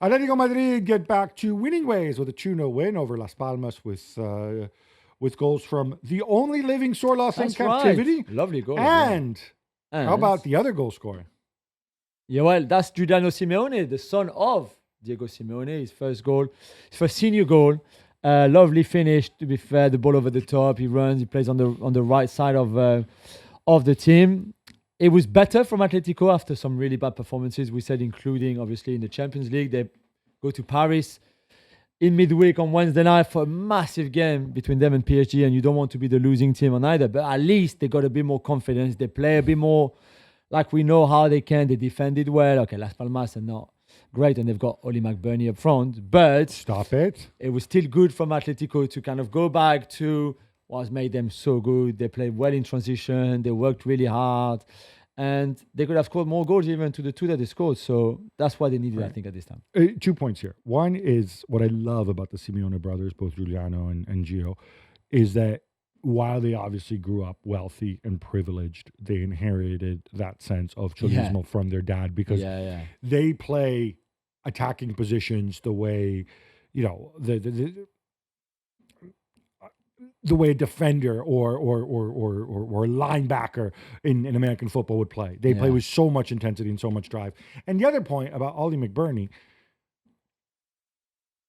Atletico Madrid get back to winning ways with a 2-0 win over Las Palmas with goals from the only living Sorloth in captivity. Right. Lovely goal. And how about the other goal scorer? Yeah, well, that's Giuliano Simeone, the son of Diego Simeone. His first goal, his first senior goal. Lovely finish, to be fair. The ball over the top. He runs. He plays on the right side of the team. It was better from Atletico after some really bad performances. We said, including obviously in the Champions League. They go to Paris in midweek on Wednesday night for a massive game between them and PSG, and you don't want to be the losing team on either, but at least they got a bit more confidence. They play a bit more like we know how they can. They defended well. Okay, Las Palmas are not great, and they've got Oli McBurney up front, but... Stop it. It was still good from Atletico to kind of go back to what made them so good. They played well in transition. They worked really hard. And they could have scored more goals even to the 2 that they scored. So that's what they needed, I think, at this time. 2 points here. One is what I love about the Simeone brothers, both Giuliano and Gio, is that while they obviously grew up wealthy and privileged, they inherited that sense of cholismo from their dad because they play attacking positions the way, the way a defender or a linebacker in American football would play. They play with so much intensity and so much drive. And the other point about Oli McBurney,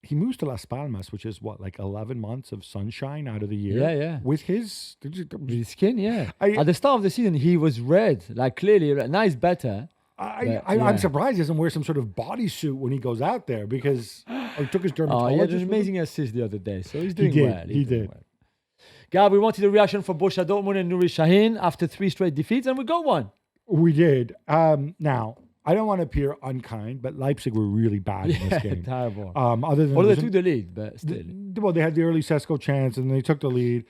he moves to Las Palmas, which is like 11 months of sunshine out of the year. Yeah. With his skin, at the start of the season, he was red, like clearly red. Now he's better. I'm surprised he doesn't wear some sort of bodysuit when he goes out there because he took his dermatologist. He had an amazing assist the other day, so he's doing well. He did. Well. Gab, we wanted a reaction for Borussia Dortmund and Nuri Sahin after 3 straight defeats, and we got one. We did. Now, I don't want to appear unkind, but Leipzig were really bad in this game. Terrible. Although they took the lead, but still. They had the early Sesko chance, and they took the lead,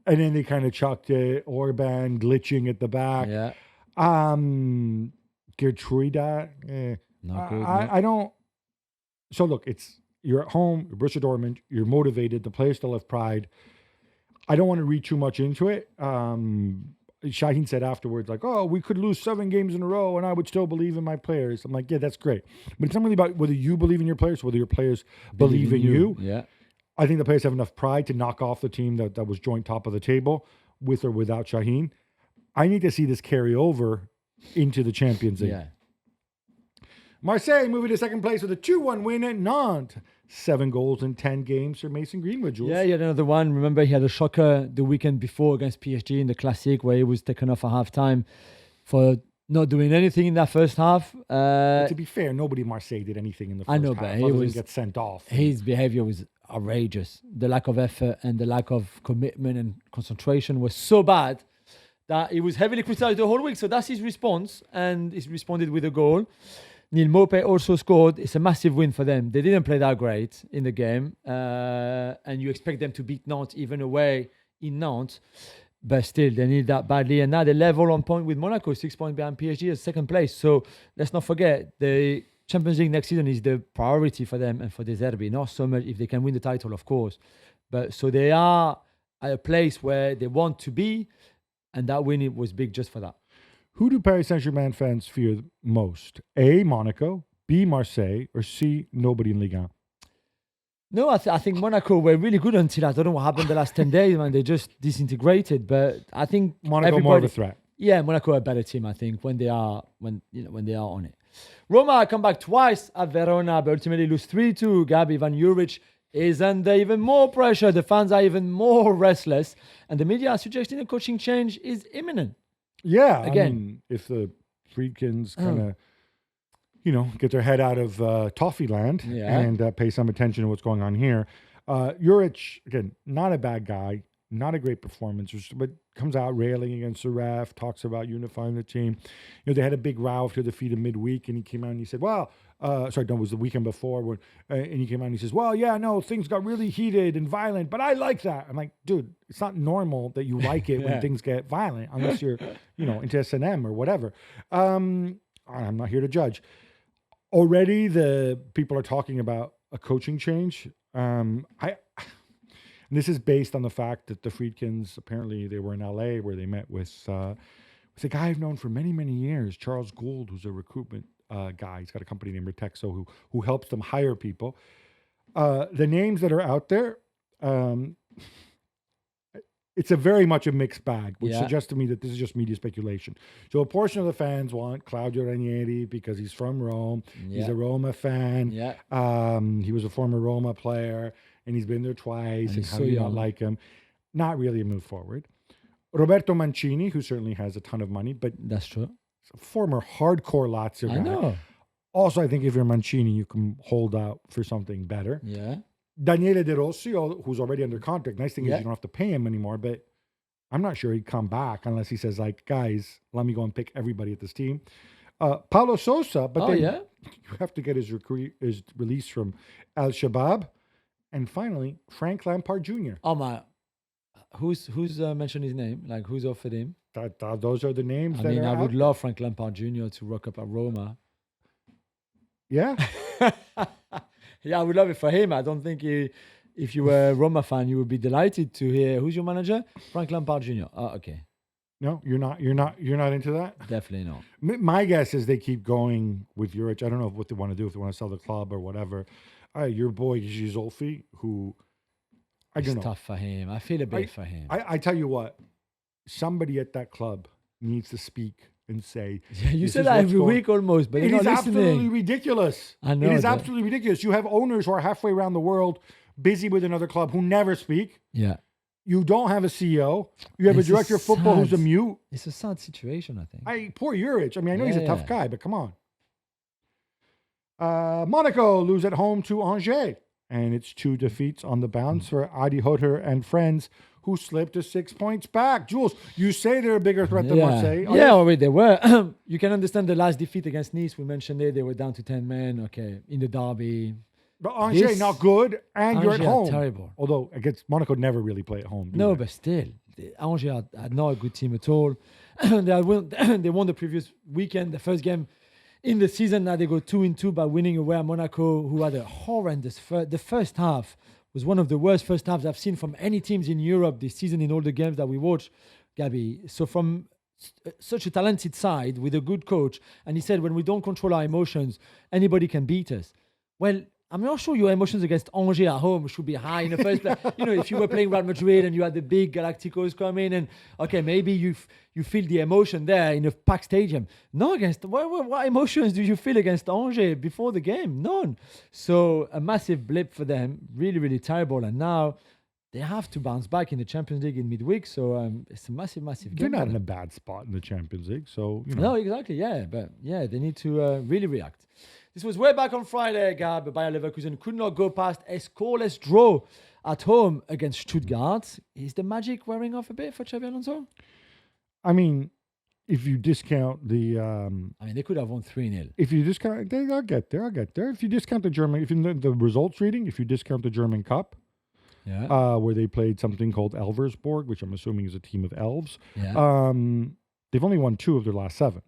and then they kind of chucked it. Orban glitching at the back. Yeah. Gertruida. Not good. I don't. So look, you're at home. You're Borussia Dortmund. You're motivated. The players still have pride. I don't want to read too much into it. Sahin said afterwards, like, we could lose 7 games in a row and I would still believe in my players. I'm like, yeah, that's great. But it's not really about whether you believe in your players, whether your players believe in you. Yeah. I think the players have enough pride to knock off the team that was joint top of the table with or without Sahin. I need to see this carry over into the Champions League. Yeah. Marseille moving to second place with a 2-1 win at Nantes. 7 goals in 10 games for Mason Greenwood, Jules. Yeah, he had another one. Remember, he had a shocker the weekend before against PSG in the Classic where he was taken off at halftime for not doing anything in that first half. But to be fair, nobody in Marseille did anything in the first I know, half. but he other than was get sent off. his behavior was outrageous. The lack of effort and the lack of commitment and concentration was so bad that he was heavily criticized the whole week. So that's his response, and he's responded with a goal. Neil Maupay also scored. It's a massive win for them. They didn't play that great in the game, and you expect them to beat Nantes even away in Nantes, but still they need that badly. And now they're level on point with Monaco, 6 points behind PSG as second place. So let's not forget the Champions League next season is the priority for them and for De Zerbi. Not so much if they can win the title, of course, but so they are at a place where they want to be, and that win it was big just for that. Who do Paris Saint-Germain fans fear most? A, Monaco, B, Marseille, or C, nobody in Ligue 1? No, I think Monaco were really good until I don't know what happened the last 10 days, man. They just disintegrated. But I think Monaco more of a threat. Yeah, Monaco are a better team, I think, when they are when they are on it. Roma come back twice at Verona, but ultimately lose 3-2. Gabi Van Juric is under even more pressure. The fans are even more restless, and the media are suggesting a coaching change is imminent. Yeah, Again. I mean, if the Friedkins kind of, get their head out of Toffee land and pay some attention to what's going on here. Juric, again, not a bad guy, not a great performance, but comes out railing against the ref, talks about unifying the team. They had a big row after the defeat in midweek, and he came out and he said, it was the weekend before, and he came out and he says, things got really heated and violent, but I like that. I'm like, dude, it's not normal that you like it when things get violent, unless you're, into S&M or whatever. I'm not here to judge. Already the people are talking about a coaching change. And this is based on the fact that the Friedkins, apparently they were in LA where they met with a guy I've known for many, many years, Charles Gould, who's a recruitment guy. He's got a company named Retexo who helps them hire people. The names that are out there, it's a very much a mixed bag, which suggests to me that this is just media speculation. So a portion of the fans want Claudio Ranieri because he's from Rome. Yeah. He's a Roma fan. Yeah. He was a former Roma player, and he's been there twice. And how do you not like him? Not really a move forward. Roberto Mancini, who certainly has a ton of money, but that's true. A former hardcore Lazio guy. I know. Also, I think if you're Mancini, you can hold out for something better. Yeah. Daniele De Rossi, who's already under contract. Nice thing is you don't have to pay him anymore, but I'm not sure he'd come back unless he says, guys, let me go and pick everybody at this team. Paulo Sousa, but you have to get his release from Al Shabab. And finally, Frank Lampard Jr. Oh, my. Who's mentioned his name? Like, who's offered him? Those are the names I would love Frank Lampard Jr. to rock up at Roma. Yeah? Yeah, I would love it for him. I don't think if you were a Roma fan, you would be delighted to hear who's your manager? Frank Lampard Jr. Oh, okay. No, you're not into that? Definitely not. My guess is they keep going with Juric. I don't know what they want to do, if they want to sell the club or whatever. Your boy Gizolfi, who I don't know. It's tough for him. I feel a bit for him. I tell you what, somebody at that club needs to speak and say, you say that every week almost, but it is absolutely ridiculous. I know. It is absolutely ridiculous. You have owners who are halfway around the world busy with another club who never speak. Yeah. You don't have a CEO. You have a director of football who's a mute. It's a sad situation, I think. Poor Juric. I mean, I know he's a tough guy, but come on. Monaco lose at home to Angers. And it's 2 defeats on the bounce for Adi Hotter and friends, who slipped to 6 points back. Jules, you say they're a bigger threat than Marseille. They were. You can understand the last defeat against Nice. We mentioned it. They were down to 10 men. Okay, in the derby. But Angers, not good, and you're at home. Terrible. Although, against Monaco, never really play at home. No, but still. Angers are not a good team at all. They won the previous weekend, the first game in the season. Now they go 2-2 by winning away at Monaco, who had a horrendous the first half. Was one of the worst first halves I've seen from any teams in Europe this season in all the games that we watched, Gabi. So from such a talented side with a good coach, and he said, when we don't control our emotions, anybody can beat us. Well, I'm not sure your emotions against Angers at home should be high in the first place. If you were playing Real Madrid and you had the big Galacticos come in and, okay, maybe you feel the emotion there in a packed stadium. No, what emotions do you feel against Angers before the game? None. So a massive blip for them. Really, really terrible. And now they have to bounce back in the Champions League in midweek. So it's a massive They're game. not in a bad spot in the Champions League, so No, exactly. Yeah, but yeah, they need to really react. This was way back on Friday, Gab. Bayer Leverkusen could not go past a scoreless draw at home against Stuttgart. Is the magic wearing off a bit for Xabi Alonso? I mean, if you discount the, They could have won 3-0. if you discount, I'll get there. If you discount the German, if you the results reading, if you discount the German Cup, Yeah. where they played something called Elversborg, which I'm assuming is a team of elves. Yeah. They've only won 2 of their last 7,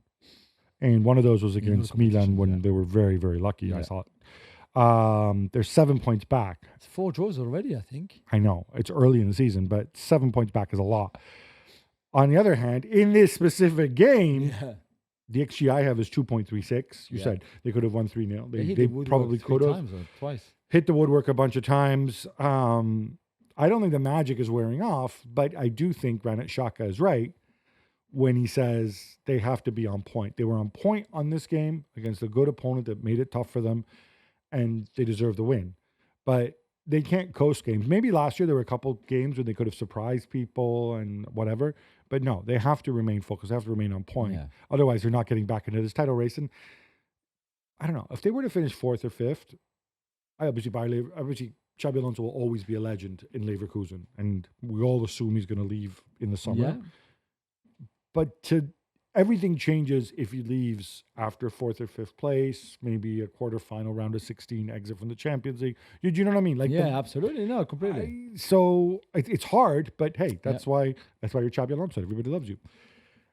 and one of those was against Milan when yeah. they were very, very lucky. I Yeah. saw it. They're 7 points back. It's 4 draws already, I think. I know it's early in the season, but 7 points back is a lot. On the other hand, in this specific game, Yeah. the XG I have is 2.36. You Yeah. said they could have won 3-0. They hit They the woodwork probably 3 could have times or twice. hit the woodwork a bunch of times. I don't think the magic is wearing off, but I do think Granit Xhaka is right when he says they have to be on point. They were on point on this game against a good opponent that made it tough for them, and they deserve the win. But they can't coast games. Maybe last year there were a couple games where they could have surprised people and whatever, but no, they have to remain focused. They have to remain on point. Yeah. Otherwise, they're not getting back into this title race. And I don't know, if they were to finish 4th or 5th, obviously Xabi Alonso will always be a legend in Leverkusen, and we all assume he's going to leave in the summer. Yeah. But everything changes if he leaves after 4th or 5th place, maybe a quarterfinal round of 16 exit from the Champions League. Do you know what I mean? Like Yeah, absolutely. No, completely. so it's hard, but hey, that's why you're Xabi Alonso. Everybody loves you.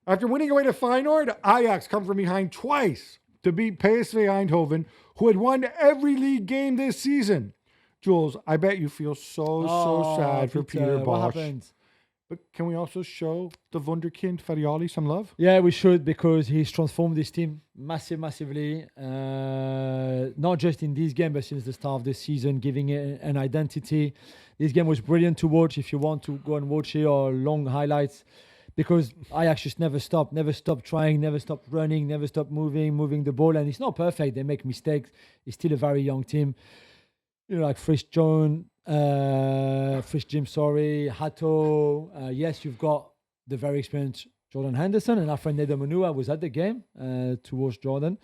After winning away to Feyenoord, Ajax come from behind twice to beat PSV Eindhoven, who had won every league game this season. Jules, I bet you feel so sad for Peter Bosz. What happened? But can we also show the Wunderkind Farioli some love? Yeah, we should, because he's transformed this team massively. Not just in this game, but since the start of the season, giving it an identity. This game was brilliant to watch. If you want to go and watch it, or long highlights, because Ajax just never stopped trying, never stopped running, never stopped moving the ball. And it's not perfect. They make mistakes. It's still a very young team. Like Frisch Jim, Hato. Yes, you've got the very experienced Jordan Henderson, and our friend Neda Manua was at the game to watch Jordan.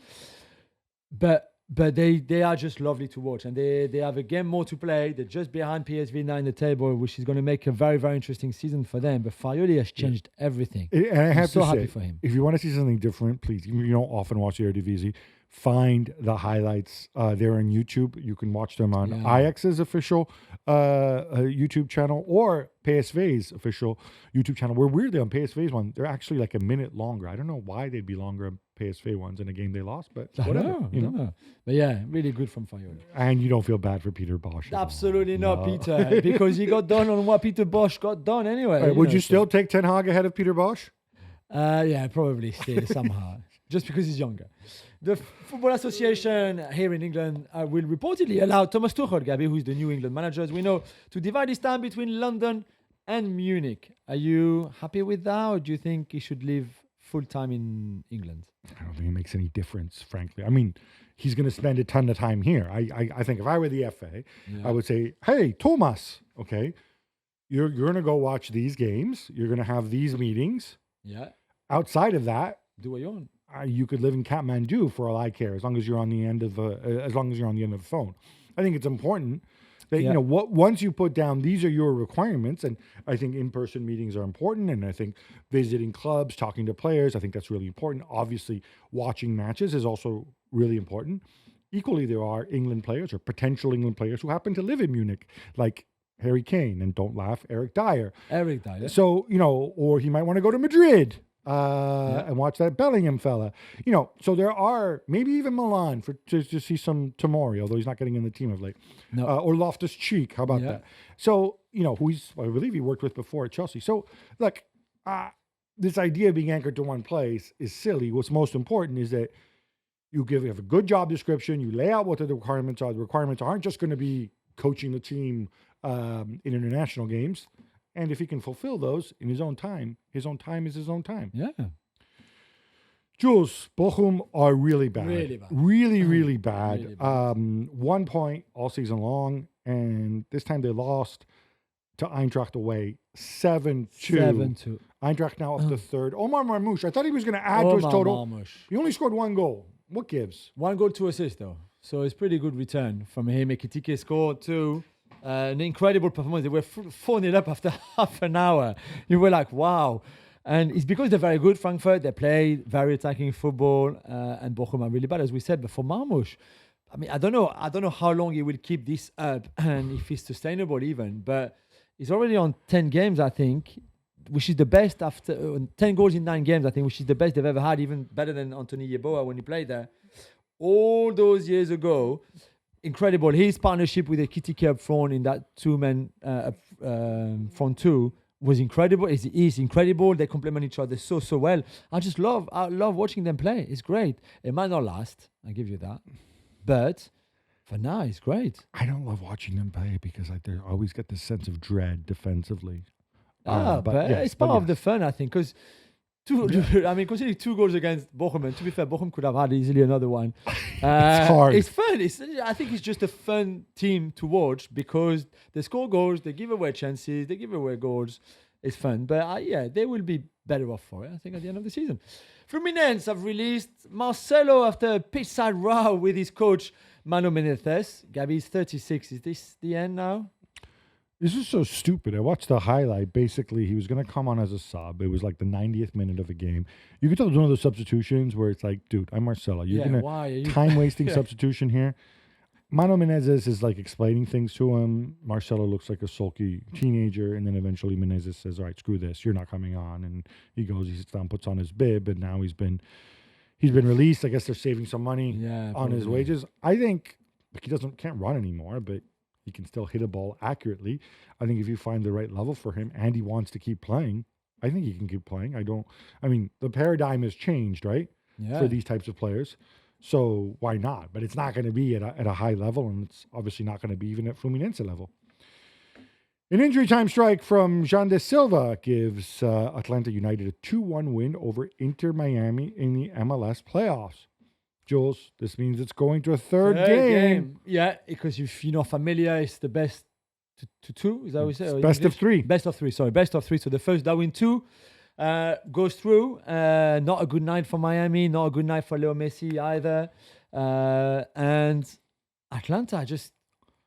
But they are just lovely to watch, and they have a game more to play. They're just behind PSV now in the table, which is going to make a very, very interesting season for them. But Farioli has changed everything. And I have so to happy say, for him. if you want to see something different, please, you don't often watch the Eredivisie, find the highlights there on YouTube. You can watch them on Ajax's official YouTube channel or PSV's official YouTube channel. Where weirdly on PSV's one, they're actually like a minute longer. I don't know why they'd be longer on PSV ones in a game they lost, but whatever. I don't know. But yeah, really good from Farioli. And you don't feel bad for Peter Bosz. Absolutely not, Peter, because he got done on what Peter Bosz got done anyway. Right, would you still take Ten Hag ahead of Peter Bosz? Yeah, probably still somehow, just because he's younger. The Football Association here in England will reportedly allow Thomas Tuchel, Gabby, who is the New England manager, as we know, to divide his time between London and Munich. Are you happy with that, or do you think he should live full time in England? I don't think it makes any difference, frankly. I mean, he's going to spend a ton of time here. I think if I were the FA, I would say, hey, Thomas, okay, you're going to go watch these games. You're going to have these meetings. Yeah. Outside of that, do what you want. You could live in Kathmandu for all I care, as long as you're on the end of the phone. I think it's important that once you put down these are your requirements, and I think in-person meetings are important, and I think visiting clubs, talking to players, I think that's really important. Obviously, watching matches is also really important. Equally, there are England players or potential England players who happen to live in Munich, like Harry Kane, and don't laugh, Eric Dyer. So, or he might want to go to Madrid. And watch that Bellingham fella. So there are maybe even Milan to see some Tomori, although he's not getting in the team of late. No. Or Loftus-Cheek. How about that? So, who I believe he worked with before at Chelsea. So, look, this idea of being anchored to one place is silly. What's most important is that you have a good job description. You lay out what the requirements are. The requirements aren't just going to be coaching the team in international games. And if he can fulfill those in his own time is his own time. Yeah. Jules, Bochum are really bad. Really bad. Really bad. Really bad. 1 point all season long, and this time they lost. to Eintracht away, 7-2. 7-2. Eintracht now up to third. Omar Marmoush, I thought he was going to add to his total. Marmoush. He only scored 1 goal. What gives? 1 goal, 2 assists, though. So it's pretty good return from him. Ekitike scored 2. An incredible performance. They were 4-0 up after half an hour. You were like, wow. And it's because they're very good, Frankfurt. They play very attacking football. And Bochum are really bad, as we said. But for Marmoush, I mean, I don't know how long he will keep this up and if it's sustainable even. But he's already on 10 games, I think, which is the best after 10 goals in 9 games, I think, which is the best they've ever had, even better than Anthony Yeboah when he played there. All those years ago, incredible. His partnership with Ekitike up front in that two-man front two was incredible. Is incredible. They complement each other so well. I love watching them play. It's great. It might not last, I give you that. But for now, it's great. I don't love watching them play because I always get this sense of dread defensively. But it's part of the fun, I think, because considering 2 goals against Bochum, and to be fair, Bochum could have had easily another one. It's hard. It's fun. I think it's just a fun team to watch because they score goals, they give away chances, they give away goals. It's fun. But they will be better off for it, I think, at the end of the season. Fluminense have released Marcelo after a pitch-side row with his coach, Mano Menezes. Gabi's 36. Is this the end now? This is so stupid. I watched the highlight. Basically, he was going to come on as a sub. It was like the 90th minute of the game. You could tell it was one of those substitutions where it's like, dude, I'm Marcelo. You're going to time-wasting substitution here. Mano Menezes is like explaining things to him. Marcelo looks like a sulky teenager. And then eventually Menezes says, all right, screw this. You're not coming on. And he goes, he sits down, puts on his bib. And now he's been released. I guess they're saving some money on his wages. I think he can't run anymore, but he can still hit a ball accurately. I think if you find the right level for him and he wants to keep playing, I think he can keep playing. The paradigm has changed, right? Yeah. For these types of players. So why not? But it's not going to be at a high level, and it's obviously not going to be even at Fluminense level. An injury time strike from Jean de Silva gives Atlanta United a 2-1 win over Inter Miami in the MLS playoffs. Jules, this means it's going to a third game. Yeah, because if you're not familiar, it's the best to 2. Is that what we say? Best of 3. Best of 3, sorry. Best of 3. So the first Darwin 2 goes through. Not a good night for Miami. Not a good night for Leo Messi either. And Atlanta just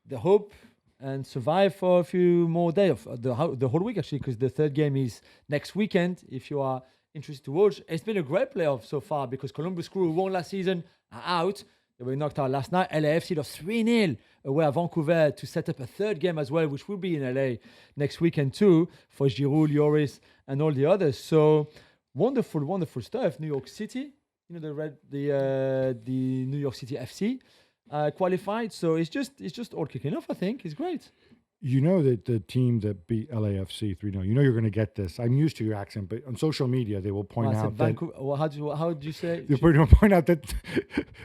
the hope and survive for a few more days. The whole week, actually, because the third game is next weekend, if you are interested to watch. It's been a great playoff so far because Columbus Crew, who won last season, are out. They were knocked out last night. LAFC lost 3-0 away at Vancouver to set up a third game as well, which will be in LA next weekend too for Giroud, Lloris, and all the others. So wonderful, wonderful stuff. New York City, the New York City FC qualified. So it's just all kicking off. I think it's great. You know that the team that beat LAFC 3-0, you know you're going to get this. I'm used to your accent, but on social media, they will point out that... Well, how did you say? They will point out that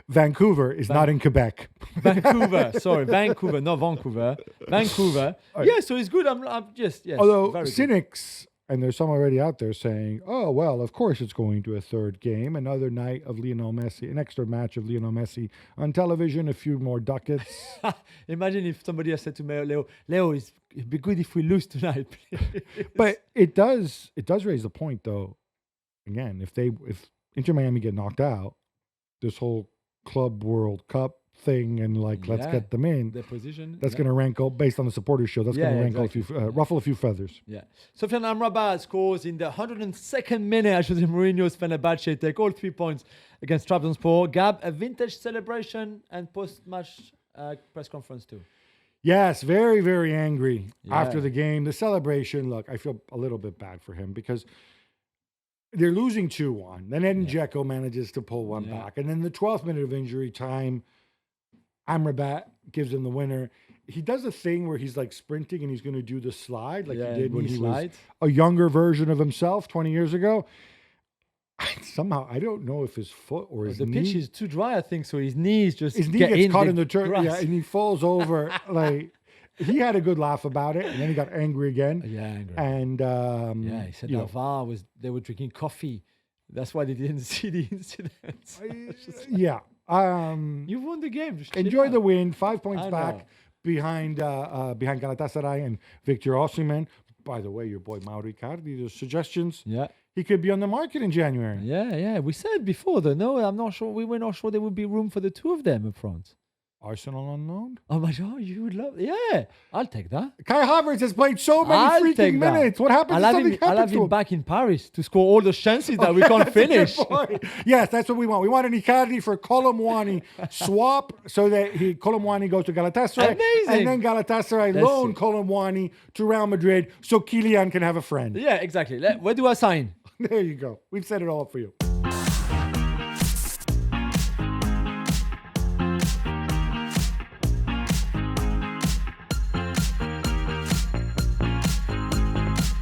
Vancouver is not in Quebec. Vancouver, sorry. Vancouver, not Vancouver. Vancouver. Right. Yeah, so it's good. I'm just, yes. Although cynics, and there's some already out there saying, oh, well, of course it's going to a third game, another night of Lionel Messi, an extra match of Lionel Messi on television, a few more ducats. Imagine if somebody has said to me, Leo, it'd be good if we lose tonight. But it does raise the point, though. Again, if Inter Miami get knocked out, this whole Club World Cup thing and let's get them in. Their position. That's going to rankle based on the supporters show. That's going to rankle ruffle a few feathers. Yeah. Sofiane Amrabat scores in the 102nd minute. Jose Mourinho's Fenerbahce take all 3 points against Trabzonspor. Gab, a vintage celebration and post-match press conference too. Yes, very, very angry after the game. The celebration, look, I feel a little bit bad for him because they're losing 2-1. Then Edin Dzeko manages to pull one back. And then the 12th minute of injury time, Amrabat gives him the winner. He does a thing where he's sprinting and he's going to do the slide like he did when he was a younger version of himself 20 years ago. Somehow, I don't know if his foot or his knee. The pitch is too dry, I think, so his knees just His knee gets caught in the turn. Yeah, and he falls over. He had a good laugh about it, and then he got angry again. Yeah, angry. And he said they were drinking coffee. That's why they didn't see the incident. Yeah. You won the game. Enjoy the win. 5 points back. behind Galatasaray and Victor Osimhen. By the way, your boy Mauro Icardi, there's suggestions. Yeah. He could be on the market in January. Yeah. We said before, though. No, I'm not sure. We were not sure there would be room for the two of them up front. Arsenal unknown. Oh my God, you would love. Yeah, I'll take that. Kai Havertz has played so many I'll freaking take that. minutes. What happened? I'll Something have to him him. back in Paris to score all those chances that we can't finish. Yes, that's what we want. We want an Icardi for Colomwani swap so that Colomwani goes to Galatasaray. Amazing. And then Galatasaray loan Colomwani to Real Madrid so Kylian can have a friend. Yeah, exactly. Where do I sign? There you go. We've set it all up for you.